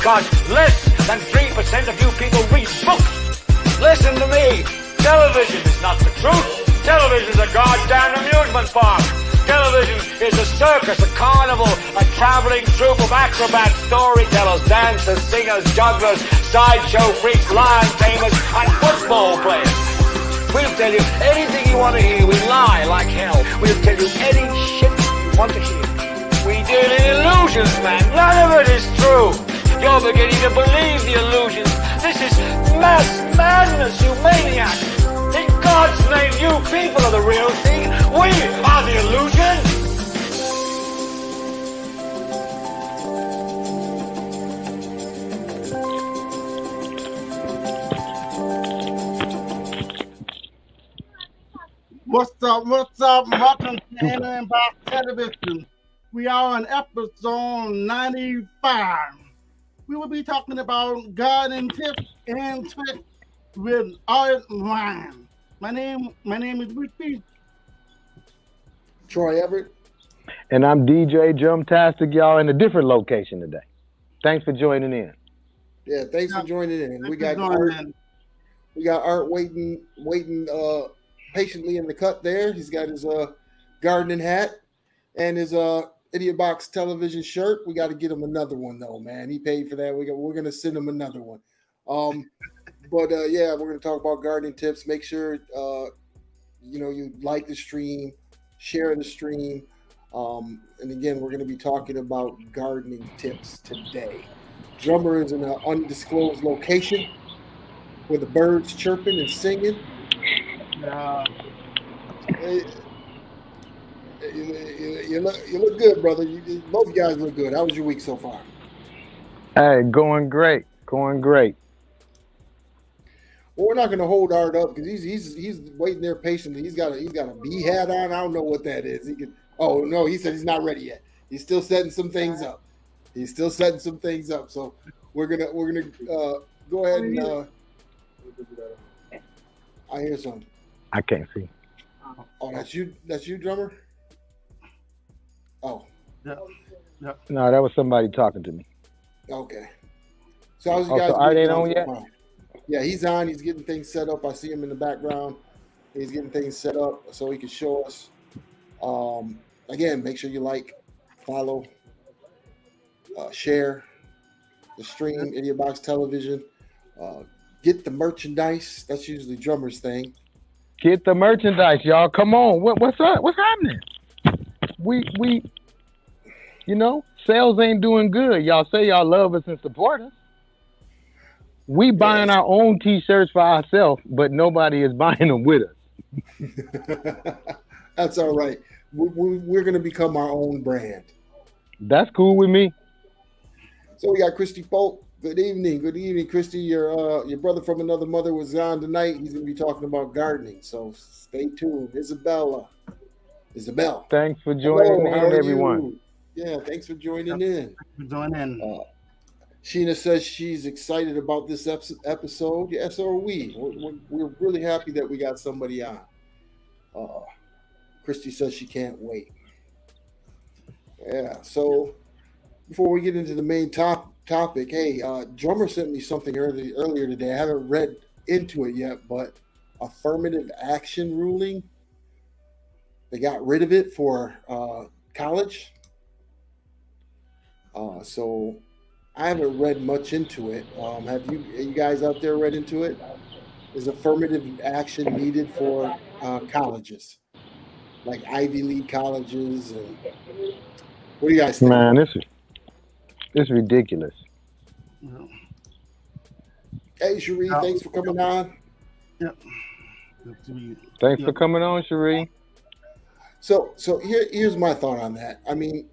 because less than 3% of you people read books. Listen to me. Television is not the truth. Television is a goddamn amusement park. Television is a circus, a carnival, a traveling troupe of acrobats, storytellers, dancers, singers, jugglers, sideshow freaks, lion tamers, and football players. We'll tell you anything you want to hear. We lie like hell. We'll tell you any shit you want to hear. We deal in illusions, man. None of it is true. You're beginning to believe the illusions. This is mass madness, you maniac. In God's name, you people are the real thing. We are the illusion. What's up? Welcome to Idiotbox Television. We are on episode 95. We will be talking about garden tips and tricks with art rhyme. My name is Ricky. Troy Everett. And I'm DJ Jumptastic, y'all, in a different location today. Thanks for joining in. Yeah, thanks for joining in. We got Art. We got Art waiting patiently in the cut there. He's got his gardening hat and his Idiotbox television shirt. We got to get him another one though, man. He paid for that. We're gonna send him another one. But yeah, we're gonna talk about gardening tips. Make sure you like the stream, share the stream. And again, we're gonna be talking about gardening tips today. Drummer is in an undisclosed location with the birds chirping and singing. You look good, brother. Both guys look good. How was your week so far? Hey, going great. Well, we're not going to hold Art up because he's waiting there patiently. He's got a bee hat on. I don't know what that is. Oh no, he said he's not ready yet. He's still setting some things up. So we're gonna go ahead and I hear something. I can't see. Oh, that's you, drummer? Oh. Yeah. No, that was somebody talking to me. Okay. So how's you guys? So Art ain't on yet? Yeah, he's on. He's getting things set up. I see him in the background. He's getting things set up so he can show us. Again, make sure you like, follow, share the stream, Idiotbox Television. Get the merchandise. That's usually drummer's thing. Get the merchandise, y'all. Come on. What's up? What's happening? We sales ain't doing good. Y'all say y'all love us and support us. We buying our own t-shirts for ourselves, but nobody is buying them with us. That's all right. We're going to become our own brand. That's cool with me. So we got Christy Polk. Good evening, Christy. Your brother from another mother was on tonight. He's going to be talking about gardening, so stay tuned. Isabel. Thanks for joining in, everyone. Yeah, thanks for joining in. Thanks for joining in. Sheena says she's excited about this episode. Yeah, so are we. We're really happy that we got somebody on. Christy says she can't wait. Yeah, so before we get into the main topic, hey, drummer sent me something earlier today. I haven't read into it yet, but affirmative action ruling, they got rid of it for college. So I haven't read much into it. Have you guys out there read into it? Is affirmative action needed for colleges, like Ivy League colleges? And what do you guys think? Man, it's ridiculous. Hey, Cherie, thanks for coming on. Yep. Thanks for coming on, Cherie. So here's my thought on that. I mean,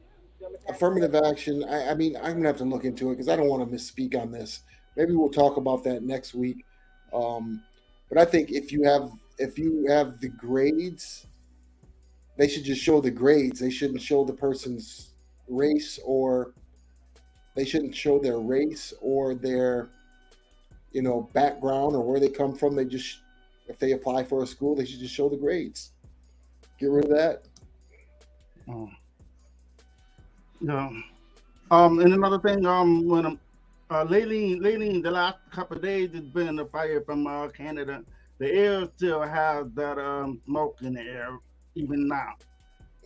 affirmative action. I mean, I'm gonna have to look into it because I don't want to misspeak on this. Maybe we'll talk about that next week. But I think if you have the grades, they should just show the grades. They shouldn't show the person's race, or they shouldn't show their race or their background or where they come from. They just, if they apply for a school, they should just show the grades. Get rid of that. Yeah. And another thing, when lately, the last couple of days, it's been a fire from Canada. The air still has that smoke in the air, even now.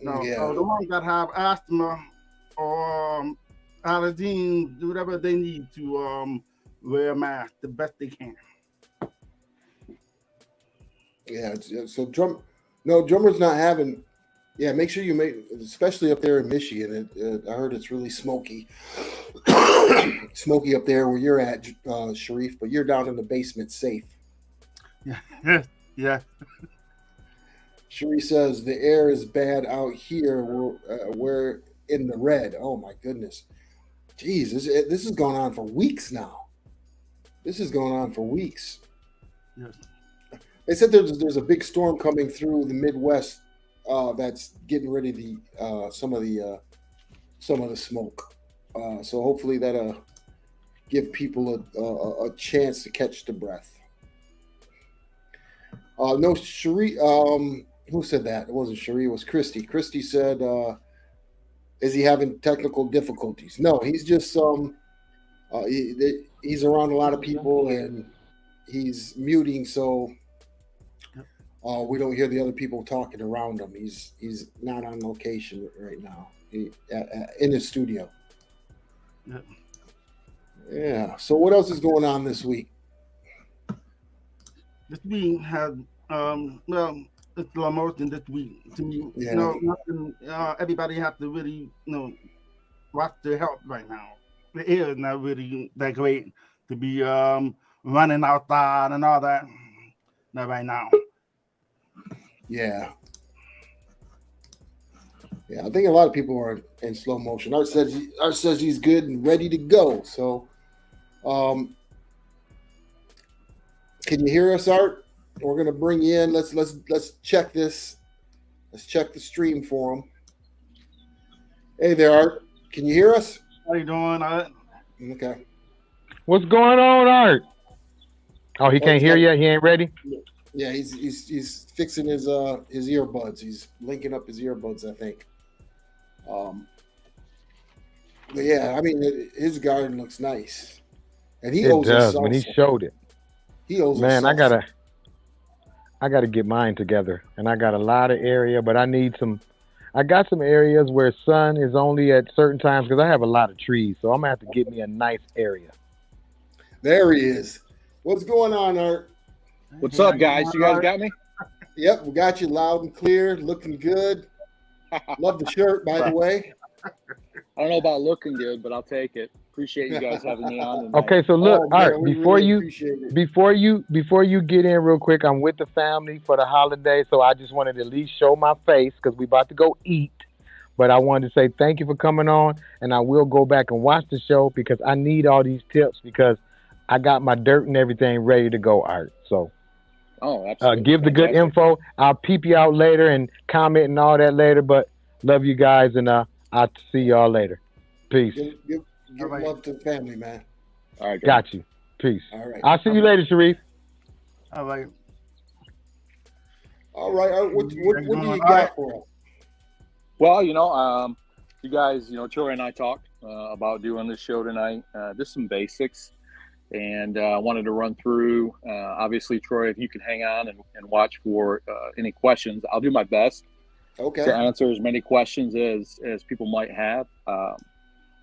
No, Yeah. the ones that have asthma or allergies, do whatever they need to wear a mask the best they can. Yeah. So drummers not having. Yeah, make sure you make, especially up there in Michigan. I heard it's really smoky, smoky up there where you're at, Sharif. But you're down in the basement, safe. Yeah, yeah. Sharif says the air is bad out here. We're in the red. Oh my goodness, jeez, this has gone on for weeks now. This is going on for weeks. Yes. They said there's a big storm coming through the Midwest that's getting rid of some of the smoke. So hopefully that'll give people a chance to catch the breath. No, Cherie. Who said that? It wasn't Cherie. It was Christy. Christy said, "Is he having technical difficulties?" No, he's just he's around a lot of people and he's muting, so we don't hear the other people talking around him. He's not on location right now. In his studio. Yeah. Yeah. So what else is going on this week? This week had well, it's the most in this week to me. Yeah. Nothing. Everybody have to really watch their health right now. The air is not really that great to be running outside and all that. Not right now. Yeah. Yeah, I think a lot of people are in slow motion. Art says he's good and ready to go. So, can you hear us, Art? We're gonna bring you in. Let's check this. Let's check the stream for him. Hey there, Art. Can you hear us? How you doing? Okay. What's going on, Art? Oh, he can't hear yet. He ain't ready. Yeah, he's fixing his earbuds. He's linking up his earbuds, I think. But yeah, I mean, his garden looks nice, and he owes us when he showed it. He owes Man, us I gotta get mine together, and I got a lot of area, but I need some. I got some areas where sun is only at certain times because I have a lot of trees, so I'm gonna have to get me a nice area. There he is. What's going on, Art? What's up, guys? You guys got me? Yep, we got you loud and clear, looking good. Love the shirt, by the way. I don't know about looking good, but I'll take it. Appreciate you guys having me on tonight. Okay, so look, Art, before you get in real quick, I'm with the family for the holiday, so I just wanted to at least show my face because we about to go eat. But I wanted to say thank you for coming on, and I will go back and watch the show because I need all these tips because I got my dirt and everything ready to go, Art. So absolutely. give the good info. I'll peep you out later and comment and all that later, but love you guys, and I'll see y'all later. Peace. Give love to the family, man. All right. Got you. Peace. All right. I'll see you later, Sharif. All right. All right. What do you got for us? Well, you guys, Troy and I talked about doing this show tonight. Just some basics. And I wanted to run through, obviously, Troy, if you could hang on and watch for any questions. I'll do my best to answer as many questions as people might have.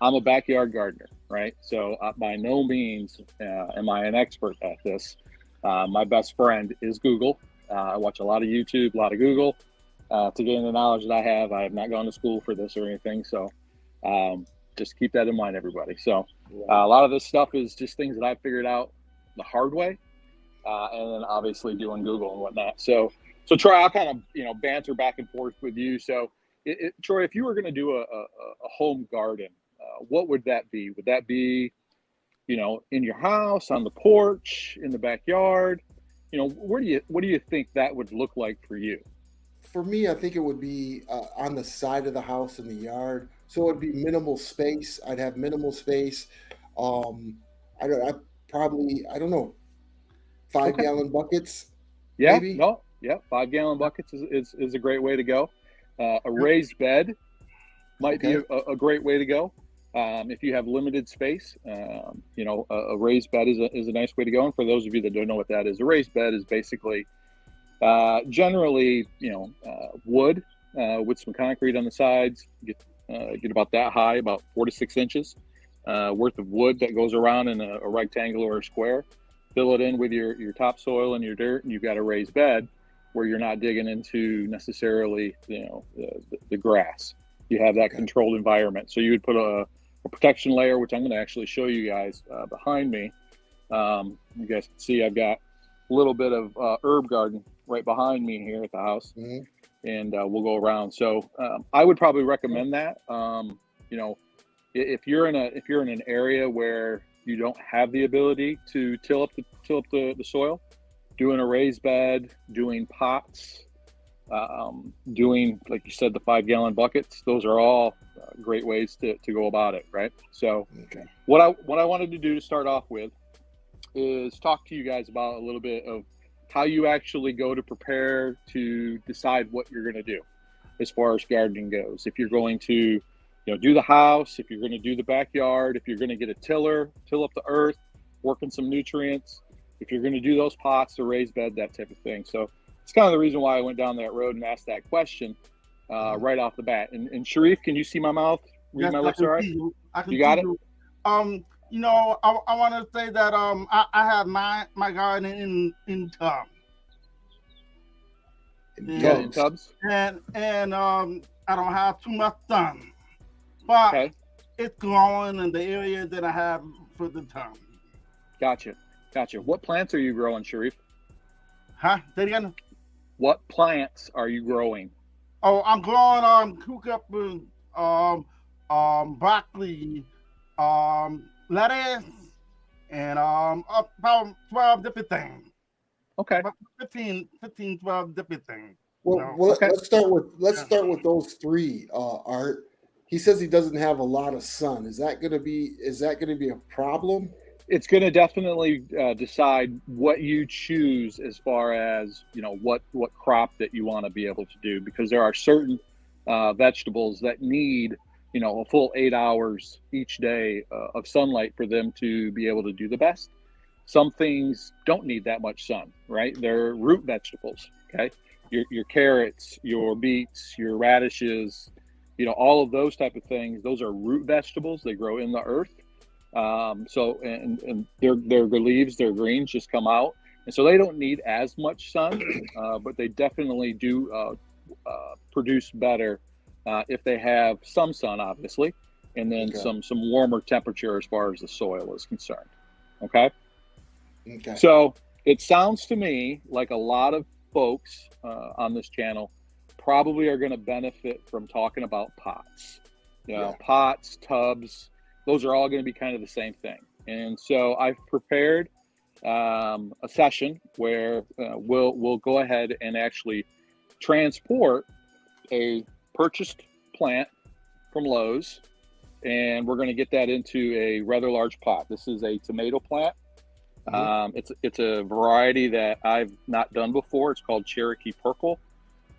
I'm a backyard gardener, right? So by no means am I an expert at this. My best friend is Google. I watch a lot of YouTube, a lot of Google to gain the knowledge that I have. I have not gone to school for this or anything. So just keep that in mind, everybody. So a lot of this stuff is just things that I figured out the hard way. And then obviously doing Google and whatnot. So Troy, I'll kind of, banter back and forth with you. So Troy, if you were going to do a home garden, what would that be? Would that be, in your house, on the porch, in the backyard? What do you think that would look like for you? For me, I think it would be on the side of the house in the yard. So it would be minimal space. I'd have minimal space. I don't know, 5-gallon buckets. Yeah, maybe? 5-gallon buckets is a great way to go. A raised bed might be a great way to go. If you have limited space, a raised bed is a nice way to go. And for those of you that don't know what that is, a raised bed is basically generally, wood with some concrete on the sides. Get about that high, about 4 to 6 inches worth of wood that goes around in a rectangle or a square. Fill it in with your topsoil and your dirt, and you've got a raised bed where you're not digging into necessarily, the grass. You have that controlled environment. So you would put a protection layer, which I'm going to actually show you guys behind me. You guys can see I've got a little bit of herb garden right behind me here at the house, and we'll go around. So I would probably recommend that. If you're in an area where you don't have the ability to till up the soil, doing a raised bed, doing pots, doing, like you said, the 5-gallon buckets, those are all great ways to go about it, right? So what I wanted to do to start off with is talk to you guys about a little bit of how you actually go to prepare to decide what you're going to do as far as gardening goes. If you're going to do the house, if you're going to do the backyard, if you're going to get a tiller, till up the earth, work in some nutrients, if you're going to do those pots, the raised bed, that type of thing. So it's kind of the reason why I went down that road and asked that question right off the bat. And Sharif, can you see my mouth? Read my lips all right? You got it? I want to say that I have my garden in tubs. In tubs? And I don't have too much sun. But it's growing in the area that I have for the tub. Gotcha. What plants are you growing, Sharif? Huh? Say it again? What plants are you growing? Oh, I'm growing cucumber, broccoli, lettuce, and about 12 different things. Okay. About 15, 12 different things. Well, let's start with those three. Art. He says he doesn't have a lot of sun. Is that going to be a problem? It's going to definitely decide what you choose as far as what crop that you want to be able to do, because there are certain vegetables that need a full 8 hours each day of sunlight for them to be able to do the best. Some things don't need that much sun, right? They're root vegetables. Okay, your carrots, your beets, your radishes, all of those type of things. Those are root vegetables. They grow in the earth. So their leaves, their greens just come out, and so they don't need as much sun, but they definitely do produce better if they have some sun, obviously, and then some warmer temperature as far as the soil is concerned. Okay. So it sounds to me like a lot of folks on this channel probably are going to benefit from talking about pots. Pots, tubs. Those are all going to be kind of the same thing. And so I've prepared a session where we'll go ahead and actually transport a purchased plant from Lowe's, and we're going to get that into a rather large pot. This is a tomato plant. It's a variety that I've not done before. It's called Cherokee Purple.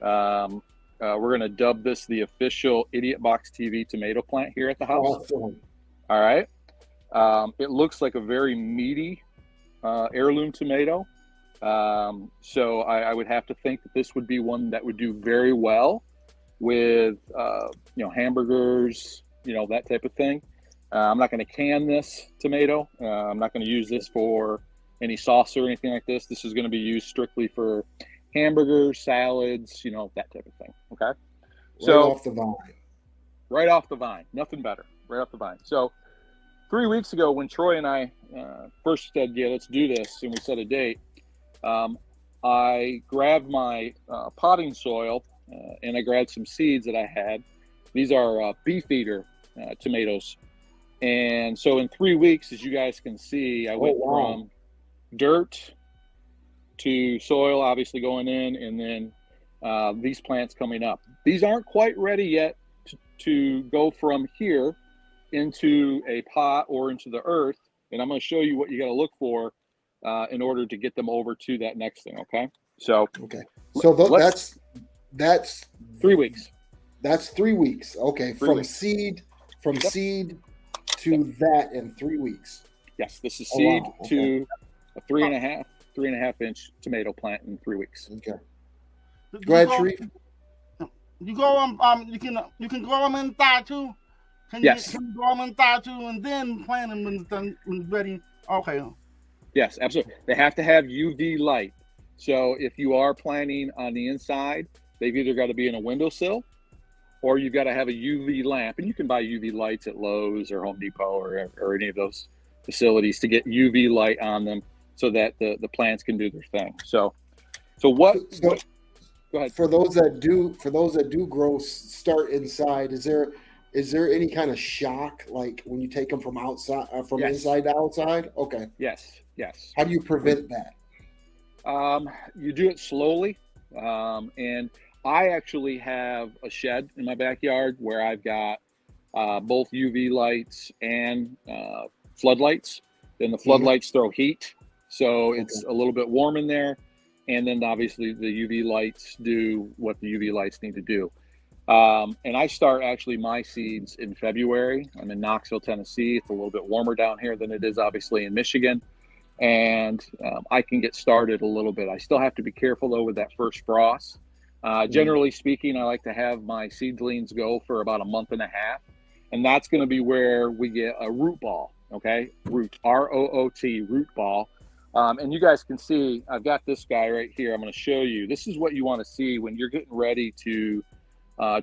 We're going to dub this the official Idiotbox TV tomato plant here at the house. Awesome. All right. It looks like a very meaty heirloom tomato. So I would have to think that this would be one that would do very well with, hamburgers, that type of thing. I'm not going to can this tomato. I'm not going to use this for any sauce or anything like this. This is going to be used strictly for hamburgers, salads, that type of thing. Okay. Right off the vine. Right off the vine. Nothing better. Right off the vine. So 3 weeks ago, when Troy and I first said, yeah, let's do this, and we set a date, I grabbed my potting soil and I grabbed some seeds that I had. These are Beefeater tomatoes. And so in 3 weeks, as you guys can see, I went from dirt to soil, obviously going in, and then these plants coming up. These aren't quite ready yet to go from here into a pot or into the earth. And I'm going to show you what you got to look for in order to get them over to that next thing. Okay. So that's 3 weeks. That's 3 weeks. Okay. From seed to that in 3 weeks. Yes, this is Oh, seed wow. Okay. to a 3.5 inch tomato plant in 3 weeks. Okay. You Go ahead, grow- Sharif. You grow them. You can grow them inside too. Yes. Can you grow them inside too, and then plant them when it's done, when it's ready. Okay. Yes, absolutely. They have to have UV light. So if you are planting on the inside, they've either got to be in a windowsill, or you've got to have a UV lamp. And you can buy UV lights at Lowe's or Home Depot or any of those facilities to get UV light on them so that the plants can do their thing. So what? Go ahead. For those that do grow start inside, is there any kind of shock, like when you take them from outside, from Yes. inside to outside? Okay. Yes. How do you prevent that? You do it slowly. And I actually have a shed in my backyard where I've got both UV lights and floodlights. Then the floodlights throw heat, so it's a little bit warm in there. And then obviously the UV lights do what the UV lights need to do. And I start actually my seeds in February. I'm in Knoxville, Tennessee. It's a little bit warmer down here than it is obviously in Michigan. And I can get started a little bit. I still have to be careful though with that first frost. Generally speaking, I like to have my seedlings go for about a month and a half. And that's going to be where we get a root ball, okay? Root, R-O-O-T, root ball. And you guys can see, I've got this guy right here. I'm going to show you. This is what you want to see when you're getting ready to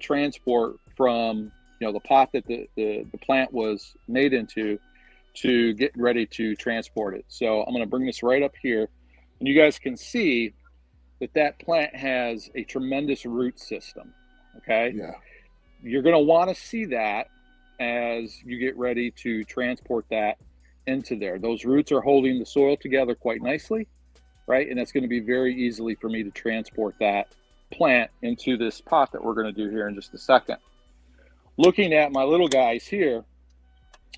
transport from, the pot that the plant was made into to get ready to transport it. So I'm going to bring this right up here. And you guys can see that plant has a tremendous root system, okay? Yeah. You're going to want to see that as you get ready to transport that into there. Those roots are holding the soil together quite nicely, right? And it's going to be very easily for me to transport that plant into this pot that we're going to do here in just a second. Looking at my little guys here,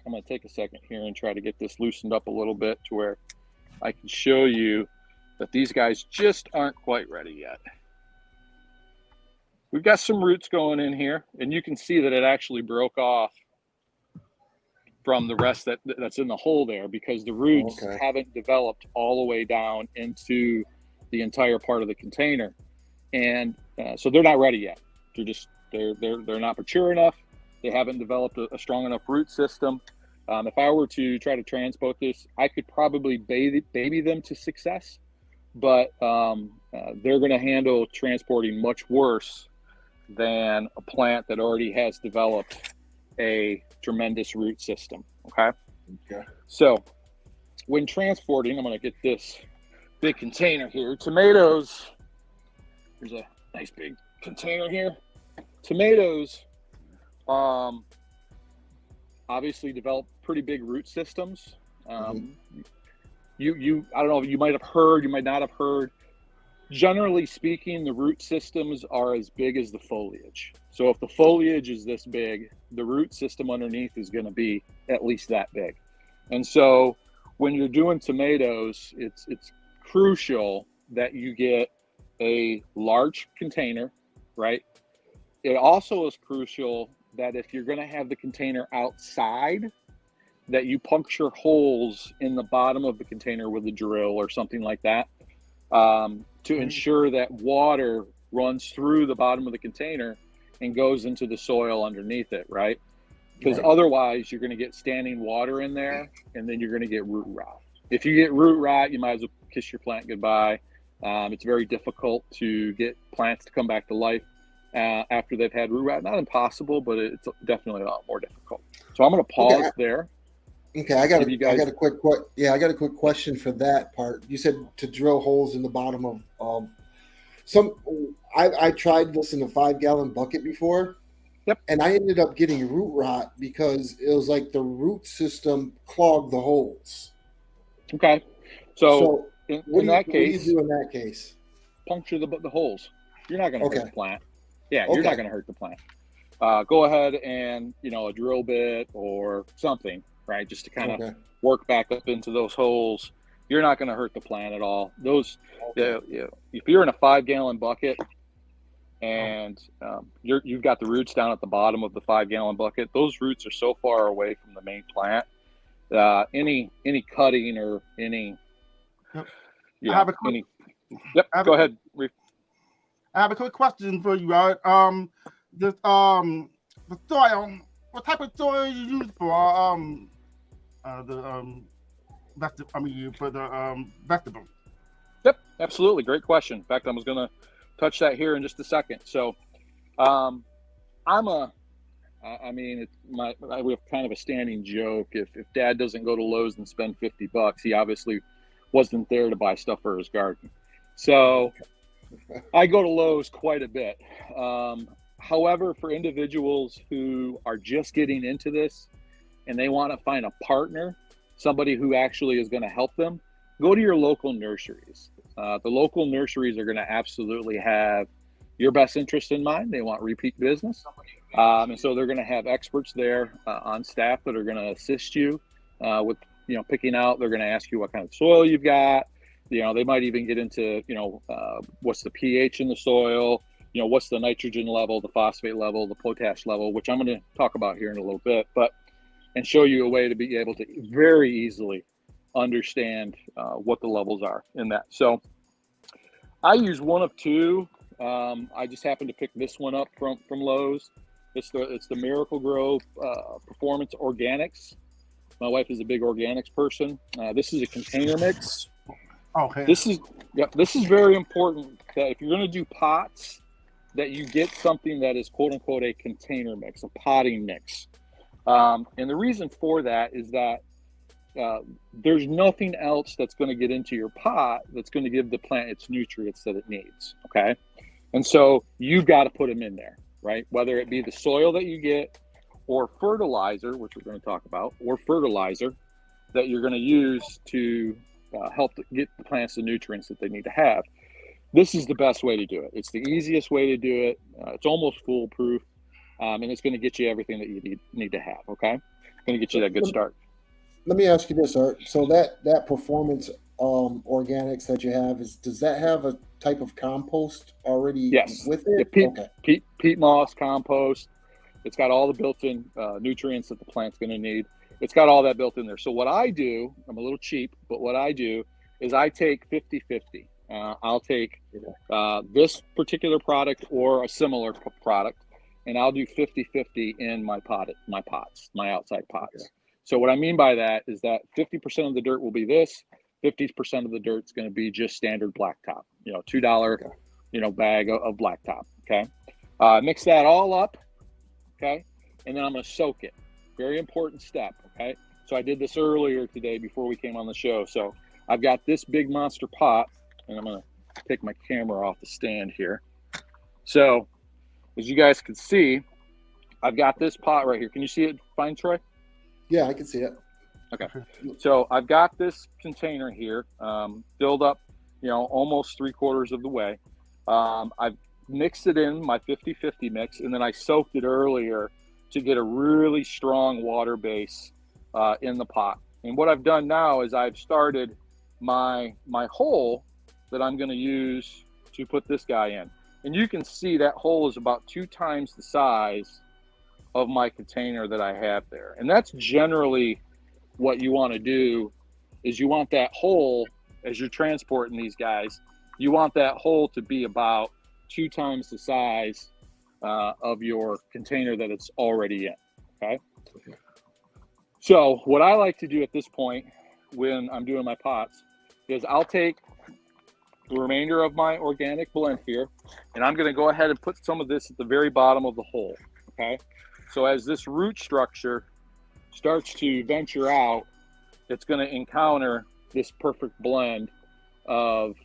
I'm going to take a second here and try to get this loosened up a little bit to where I can show you that these guys just aren't quite ready yet. We've got some roots going in here, and you can see that it actually broke off from the rest that's in the hole there, because the roots haven't developed all the way down into the entire part of the container. And so they're not ready yet. They're not mature enough. They haven't developed a strong enough root system. If I were to try to transport this, I could probably baby them to success, but they're going to handle transporting much worse than a plant that already has developed a tremendous root system. Okay. So when transporting, I'm going to get this big container here. Tomatoes, there's a nice big container here. Tomatoes obviously develop pretty big root systems. You I don't know, you might have heard, you might not have heard. Generally speaking, the root systems are as big as the foliage. So if the foliage is this big, the root system underneath is going to be at least that big. And so when you're doing tomatoes, it's crucial that you get a large container, right? It also is crucial that if you're going to have the container outside, that you puncture holes in the bottom of the container with a drill or something like that, to ensure that water runs through the bottom of the container and goes into the soil underneath it, right? Because otherwise you're going to get standing water in there, and then you're going to get root rot. If you get root rot, you might as well kiss your plant goodbye. It's very difficult to get plants to come back to life after they've had root rot. Not impossible, but it's definitely a lot more difficult. So I'm going to pause there. Okay, I got a quick question for that part. You said to drill holes in the bottom of some. I tried this in a 5-gallon bucket before. Yep. And I ended up getting root rot because it was like the root system clogged the holes. Okay. So in that case, what do you do in that case? Puncture the holes. You're not going to hurt the plant. Yeah, you're not going to hurt the plant. Go ahead and, a drill bit or something, right? Just to kind of work back up into those holes. You're not going to hurt the plant at all. If you're in a 5-gallon bucket and you've got the roots down at the bottom of the 5-gallon bucket. Those roots are so far away from the main plant. Any cutting or any, Yep. Go ahead. I have a quick question for you, right? The soil. What type of soil you use for vegetables? Yep, absolutely. Great question. In fact, I was going to touch that here in just a second. So, we have kind of a standing joke. If Dad doesn't go to Lowe's and spend $50, he obviously wasn't there to buy stuff for his garden. So I go to Lowe's quite a bit. However, for individuals who are just getting into this and they want to find a partner, somebody who actually is going to help them, go to your local nurseries. The local nurseries are going to absolutely have your best interest in mind. They want repeat business. And so they're going to have experts there on staff that are going to assist you with, picking out. They're going to ask you what kind of soil you've got. They might even get into, what's the pH in the soil, what's the nitrogen level, the phosphate level, the potash level, which I'm going to talk about here in a little bit, and show you a way to be able to very easily understand what the levels are in that. So I use one of two. I just happened to pick this one up from Lowe's. It's the Miracle Grow Performance Organics. My wife is a big organics person. This is a container mix. Okay. This is very important that if you're going to do pots, that you get something that is quote unquote a container mix, a potting mix. And the reason for that is that there's nothing else that's going to get into your pot that's going to give the plant its nutrients that it needs. Okay. And so you've got to put them in there, right? Whether it be the soil that you get or fertilizer, which we're going to talk about, or fertilizer that you're going to use to help get the plants the nutrients that they need to have. This is the best way to do it. It's the easiest way to do it. It's almost foolproof, and it's going to get you everything that you need to have. Okay, it's going to get you that good start. Let me ask you this, Art. So that performance organics that you have does that have a type of compost already with it? Peat moss compost. It's got all the built-in nutrients that the plant's going to need. It's got all that built in there. So what I do, I'm a little cheap, but what I do is I take 50-50. I'll take this particular product or a similar product, and I'll do 50-50 in my pots, my outside pots. Okay. So what I mean by that is that 50% of the dirt will be this, 50% of the dirt is going to be just standard blacktop, $2, bag of blacktop. Okay. Mix that all up. Okay. And then I'm going to soak it. Very important step. Okay. So I did this earlier today before we came on the show. So I've got this big monster pot, and I'm going to take my camera off the stand here. So as you guys can see, I've got this pot right here. Can you see it fine, Troy? Yeah, I can see it. Okay. So I've got this container here filled up, almost 3/4 of the way. I've mixed it in my 50-50 mix, and then I soaked it earlier to get a really strong water base in the pot. And what I've done now is I've started my hole that I'm going to use to put this guy in. And you can see that hole is about 2 times the size of my container that I have there. And that's generally what you want to do, is you want that hole, as you're transporting these guys, you want that hole to be about 2 times the size of your container that it's already in. Okay. So what I like to do at this point when I'm doing my pots is I'll take the remainder of my organic blend here, and I'm going to go ahead and put some of this at the very bottom of the hole. Okay. So as this root structure starts to venture out, it's going to encounter this perfect blend of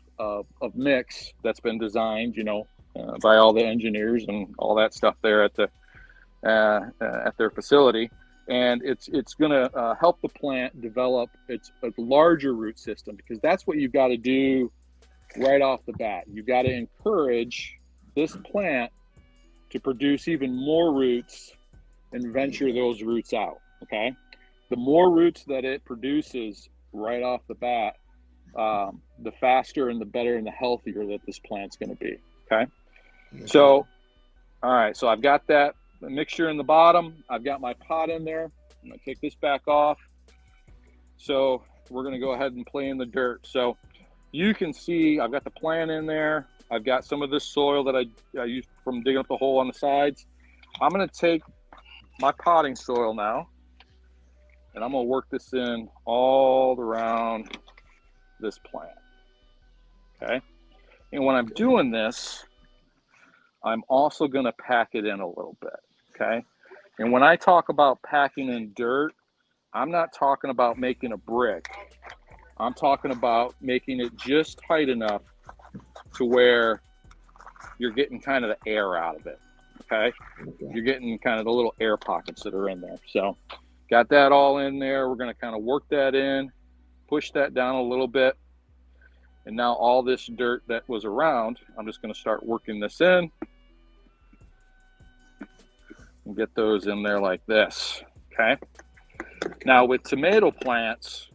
mix that's been designed, by all the engineers and all that stuff there at their facility. And it's going to help the plant develop a larger root system, because that's what you've got to do right off the bat. You've got to encourage this plant to produce even more roots and venture those roots out. Okay. The more roots that it produces right off the bat, the faster and the better and the healthier that this plant's going to be. Okay. So, all right, so I've got that mixture in the bottom. I've got my pot in there. I'm going to take this back off. So we're going to go ahead and play in the dirt. So you can see I've got the plant in there. I've got some of this soil that I used from digging up the hole on the sides. I'm going to take my potting soil now, and I'm going to work this in all around this plant. Okay. And when I'm doing this, I'm also going to pack it in a little bit. Okay. And when I talk about packing in dirt, I'm not talking about making a brick. I'm talking about making it just tight enough to where you're getting kind of the air out of it. Okay. You're getting kind of the little air pockets that are in there. So got that all in there. We're going to kind of work that in, push that down a little bit. And now all this dirt that was around, I'm just going to start working this in and get those in there like this. Okay. Now with tomato plants,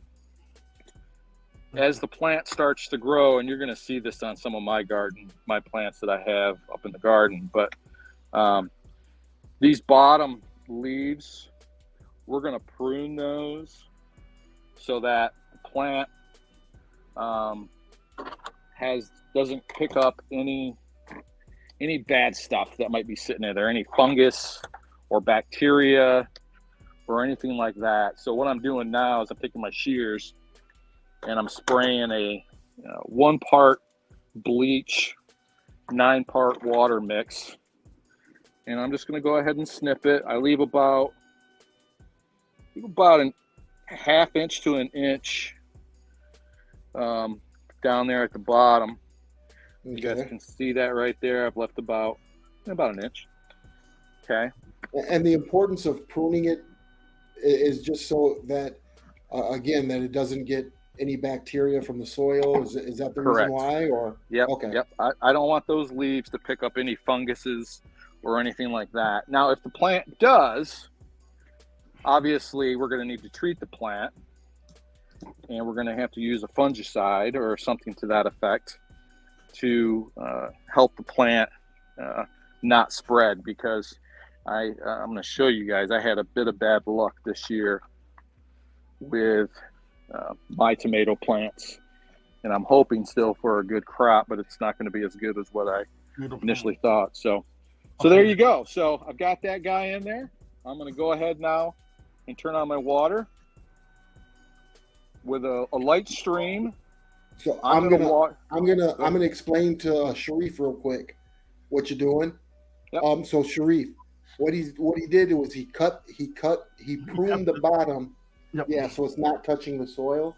as the plant starts to grow, and you're going to see this on some of my plants that I have up in the garden, but these bottom leaves, we're going to prune those so that the plant doesn't pick up any bad stuff that might be sitting there, any fungus or bacteria or anything like that. So what I'm doing now is I'm taking my shears and I'm spraying a 1 part bleach, 9 part water mix. And I'm just going to go ahead and snip it. I leave about a ½ inch to an inch down there at the bottom. Okay. You guys can see that right there. I've left about an inch. Okay. And the importance of pruning it is just so that, again, that it doesn't get any bacteria from the soil. Is that the Correct. reason why? Or Yep. Okay. Yep. I don't want those leaves to pick up any funguses or anything like that. Now, if the plant does, obviously we're going to need to treat the plant, and we're going to have to use a fungicide or something to that effect to help the plant not spread, because I'm going to show you guys, I had a bit of bad luck this year with my tomato plants, and I'm hoping still for a good crop, but it's not going to be as good as what I initially thought. So there you go. So I've got that guy in there. I'm going to go ahead now and turn on my water with a light stream. So I'm gonna explain to Sharif real quick what you're doing. Yep. So Sharif, what he did was he pruned the bottom. Yep. Yeah, so it's not touching the soil.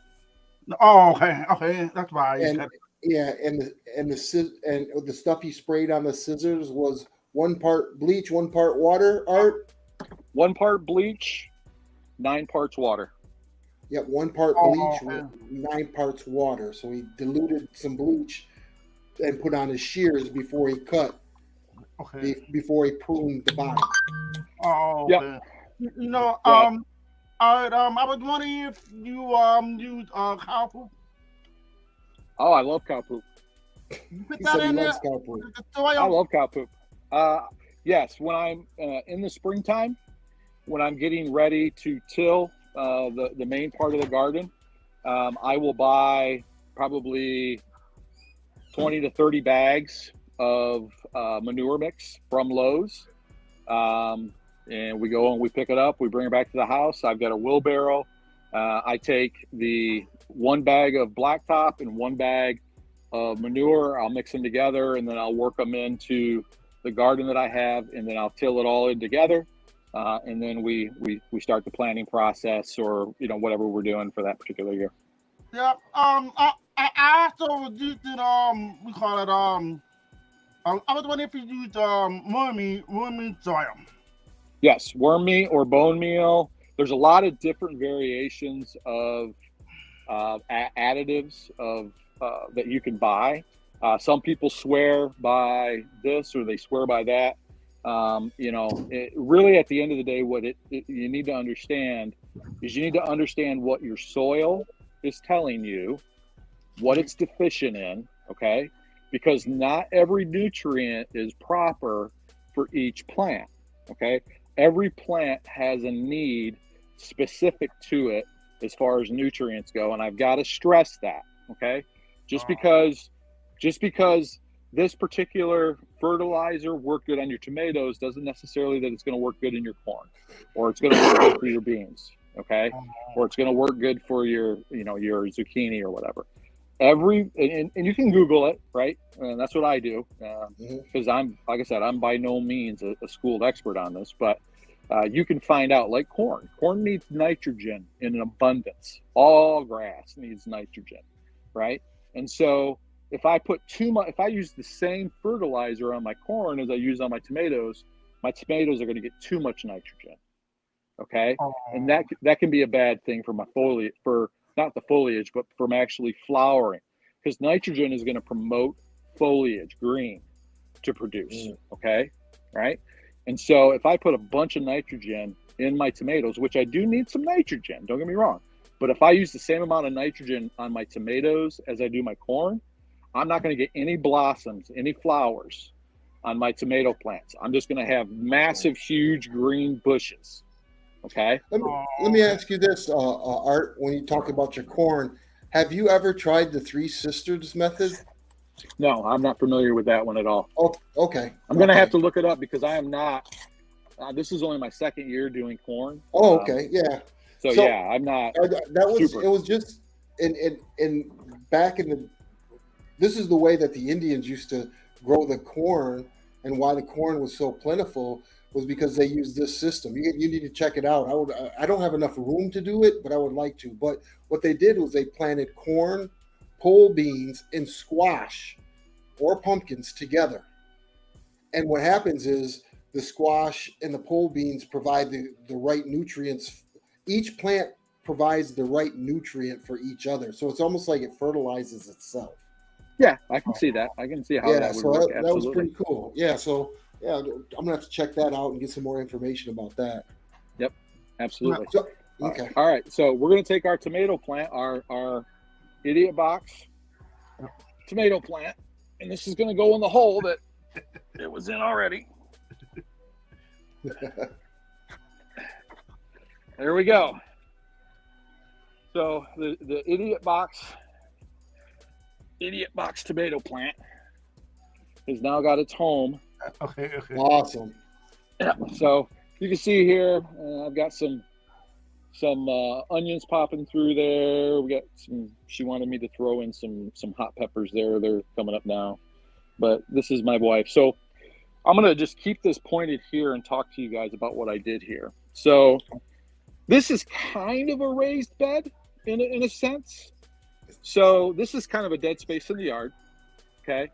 Oh, okay, that's why. And the stuff he sprayed on the scissors was 1 part bleach, 1 part water. Art. 1 part bleach, 9 parts water. Yep, 1 part bleach, 9 parts water. So he diluted some bleach and put on his shears before he cut. Okay. Before he pruned the bottom. Oh, okay. Yep. I was wondering if you use cow poop. Oh, I love cow poop. Put that in there. Cow poop. I love cow poop. Yes, when I'm in the springtime, when I'm getting ready to till the main part of the garden, I will buy probably 20 to 30 bags of manure mix from Lowe's. And we go and we pick it up, we bring it back to the house. I've got a wheelbarrow. I take the 1 bag of blacktop and 1 bag of manure. I'll mix them together, and then I'll work them into the garden that I have, and then I'll till it all in together. And then we start the planting process, or whatever we're doing for that particular year. Yeah. I also was using we call it I was wondering if you used worm meat soil. Yes, worm meat or bone meal. There's a lot of different variations of additives that you can buy. Some people swear by this or they swear by that. Really at the end of the day, what you need to understand is you need to understand what your soil is telling you, what it's deficient in, okay? because not every nutrient is proper for each plant. Okay, every plant has a need specific to it as far as nutrients go, and I've got to stress that. Okay, just because this particular fertilizer worked good on your tomatoes doesn't necessarily that it's going to work good in your corn, or it's going to work good for your beans. Okay, or it's going to work good for your your zucchini or whatever. And you can Google it, right? And that's what I do, because I'm, like I said, I'm by no means a schooled expert on this, but you can find out, like corn. Corn needs nitrogen in an abundance. All grass needs nitrogen, right? And so if I put if I use the same fertilizer on my corn as I use on my tomatoes are going to get too much nitrogen. Okay, and that can be a bad thing for my foliage, for not the foliage, but from actually flowering, because nitrogen is going to promote foliage, green, to produce. Okay, right? And so if I put a bunch of nitrogen in my tomatoes, which I do need some nitrogen, don't get me wrong, but if I use the same amount of nitrogen on my tomatoes as I do my corn, I'm not going to get any blossoms, any flowers on my tomato plants. I'm just going to have massive, huge green bushes. Okay. Let me ask you this, Art. When you talk about your corn, have you ever tried the Three Sisters method? No, I'm not familiar with that one at all. Oh, okay. I'm going to have to look it up because I am not. This is only my second year doing corn. Oh, okay. Yeah. So yeah, I'm not. That was super. It was just in back in the. This is the way that the Indians used to grow the corn, and why the corn was so plentiful was because they used this system. You need to check it out. I don't have enough room to do it, but I would like to. But what they did was they planted corn, pole beans, and squash or pumpkins together. And what happens is the squash and the pole beans provide the right nutrients. Each plant provides the right nutrient for each other. So it's almost like it fertilizes itself. Yeah, I can see that. I can see how that would work. That was pretty cool. Yeah, so yeah, I'm gonna have to check that out and get some more information about that. Yep, absolutely. So, okay. All right, so we're gonna take our tomato plant, our Idiotbox tomato plant, and this is gonna go in the hole that it was in already. There we go. So the Idiotbox tomato plant has now got its home. Okay. Awesome. Yeah. So you can see here, I've got some onions popping through there. We got some. She wanted me to throw in some hot peppers there. They're coming up now. But this is my wife. So I'm gonna just keep this pointed here and talk to you guys about what I did here. So this is kind of a raised bed in a sense. So this is kind of a dead space in the yard, okay?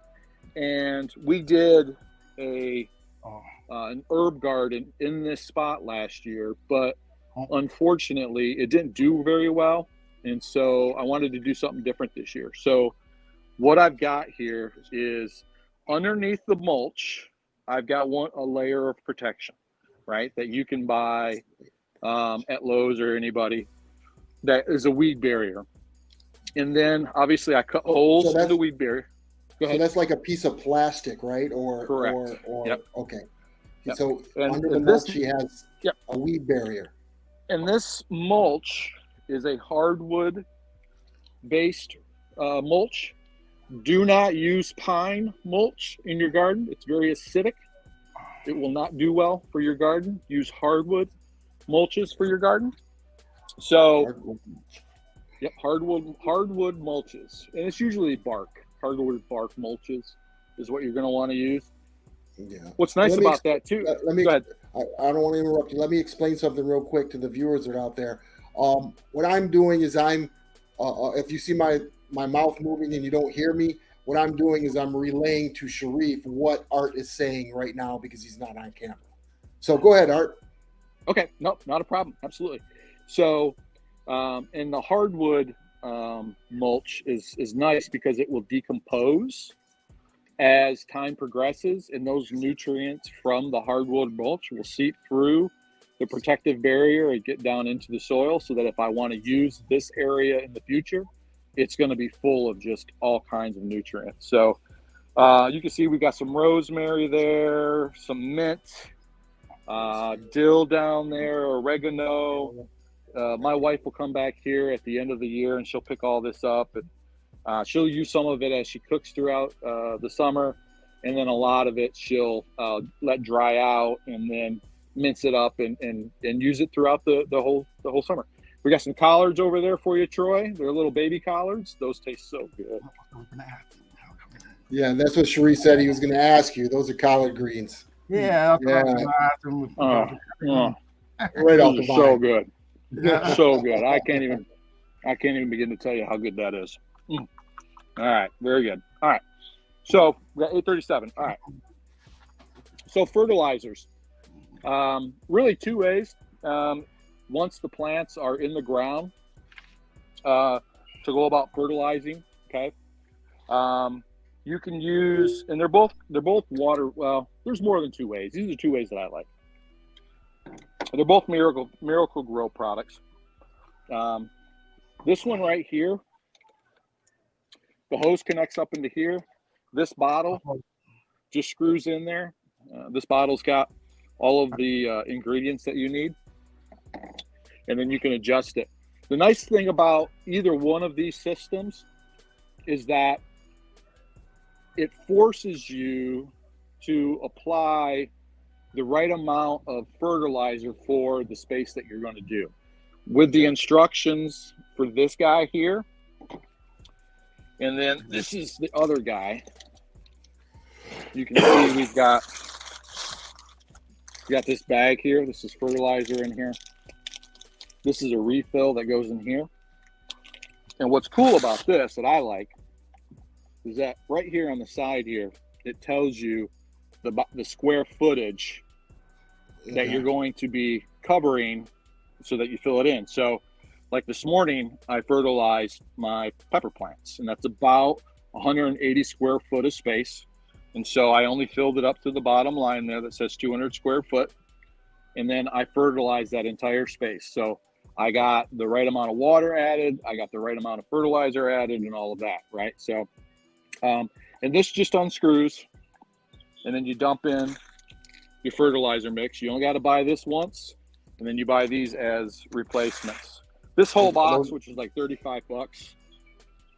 And we did an herb garden in this spot last year, but unfortunately it didn't do very well. And so I wanted to do something different this year. So what I've got here is underneath the mulch, I've got a layer of protection, right? That you can buy at Lowe's or anybody. That is a weed barrier. And then obviously I cut holes in the weed barrier. Go ahead. So that's like a piece of plastic, right? Correct. Yep. Okay. Yep. So under the mulch, she has a weed barrier. And this mulch is a hardwood-based mulch. Do not use pine mulch in your garden. It's very acidic. It will not do well for your garden. Use hardwood mulches for your garden. So, hardwood mulches, and it's usually bark. Hardwood bark mulches is what you're going to want to use. Yeah. What's nice about that too? Go ahead. I don't want to interrupt you. Let me explain something real quick to the viewers that are out there. What I'm doing is if you see my mouth moving and you don't hear me, what I'm doing is I'm relaying to Sharif what Art is saying right now because he's not on camera. So go ahead, Art. Okay, no, not a problem. Absolutely. So, and the hardwood mulch is nice because it will decompose as time progresses, and those nutrients from the hardwood mulch will seep through the protective barrier and get down into the soil, so that if I want to use this area in the future, it's going to be full of just all kinds of nutrients. So You can see we got some rosemary there, some mint, dill down there, oregano. My wife will come back here at the end of the year and she'll pick all this up, and she'll use some of it as she cooks throughout the summer, and then a lot of it she'll let dry out and then mince it up and use it throughout the whole summer. We got some collards over there for you, Troy. They're little baby collards. Those taste so good. Yeah, that's what Sheree said he was going to ask you. Those are collard greens. Yeah. Yeah. Right off the vine. So good. So good. I can't even begin to tell you how good that is. All right, very good. All right, so we got 837. All right, so fertilizers, really two ways. Once the plants are in the ground, to go about fertilizing. Okay, you can use, and they're both water. Well, there's more than two ways. These are two ways that I like. They're both Miracle Grow products. This one right here, the hose connects up into here. This bottle just screws in there. This bottle's got all of the ingredients that you need, and then you can adjust it. The nice thing about either one of these systems is that it forces you to apply the right amount of fertilizer for the space that you're going to do. With the instructions for this guy here, and then this is the other guy. You can see we got this bag here. This is fertilizer in here. This is a refill that goes in here. And what's cool about this that I like is that right here on the side here, it tells you the square footage that you're going to be covering so that you fill it in. So like this morning, I fertilized my pepper plants, and that's about 180 square foot of space. And so I only filled it up to the bottom line there that says 200 square foot. And then I fertilized that entire space. So I got the right amount of water added. I got the right amount of fertilizer added and all of that, right? So, and this just unscrews, and then you dump in your fertilizer mix. You only got to buy this once, and then you buy these as replacements. This whole box, which is like $35,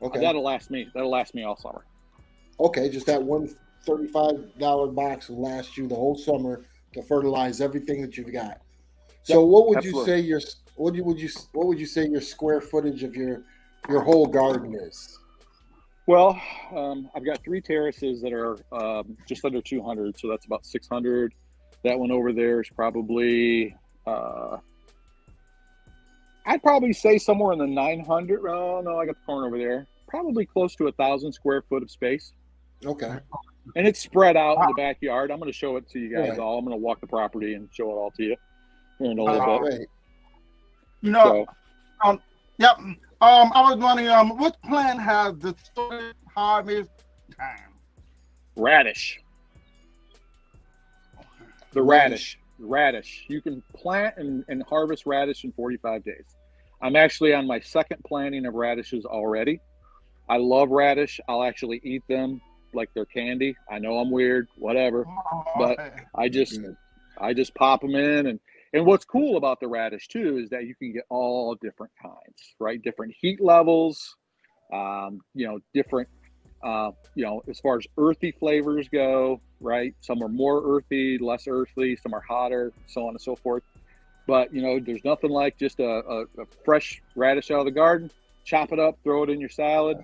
okay, that'll last me all summer. Okay, just that one $35 box will last you the whole summer to fertilize everything that you've got. So, yep, what would absolutely. you say what would you say your square footage of your whole garden is? Well, I've got 3 terraces that are just under 200, so that's about 600. That one over there is probably, I'd probably say somewhere in the 900. Oh, no, I got the corn over there. Probably close to 1,000 square foot of space. Okay. And it's spread out in the backyard. I'm going to show it to you guys all. I'm going to walk the property and show it all to you here in a little bit. Right. You know, yep. I was wondering, which plant has the shortest harvest time? Radish. The radish. You can plant and harvest radish in 45 days. I'm actually on my second planting of radishes already. I love radish. I'll actually eat them like they're candy. I know I'm weird, whatever, but I just pop them in. And what's cool about the radish too is that you can get all different kinds, right? Different heat levels, different, as far as earthy flavors go, right? Some are more earthy, less earthy, some are hotter, so on and so forth. But, there's nothing like just a fresh radish out of the garden, chop it up, throw it in your salad.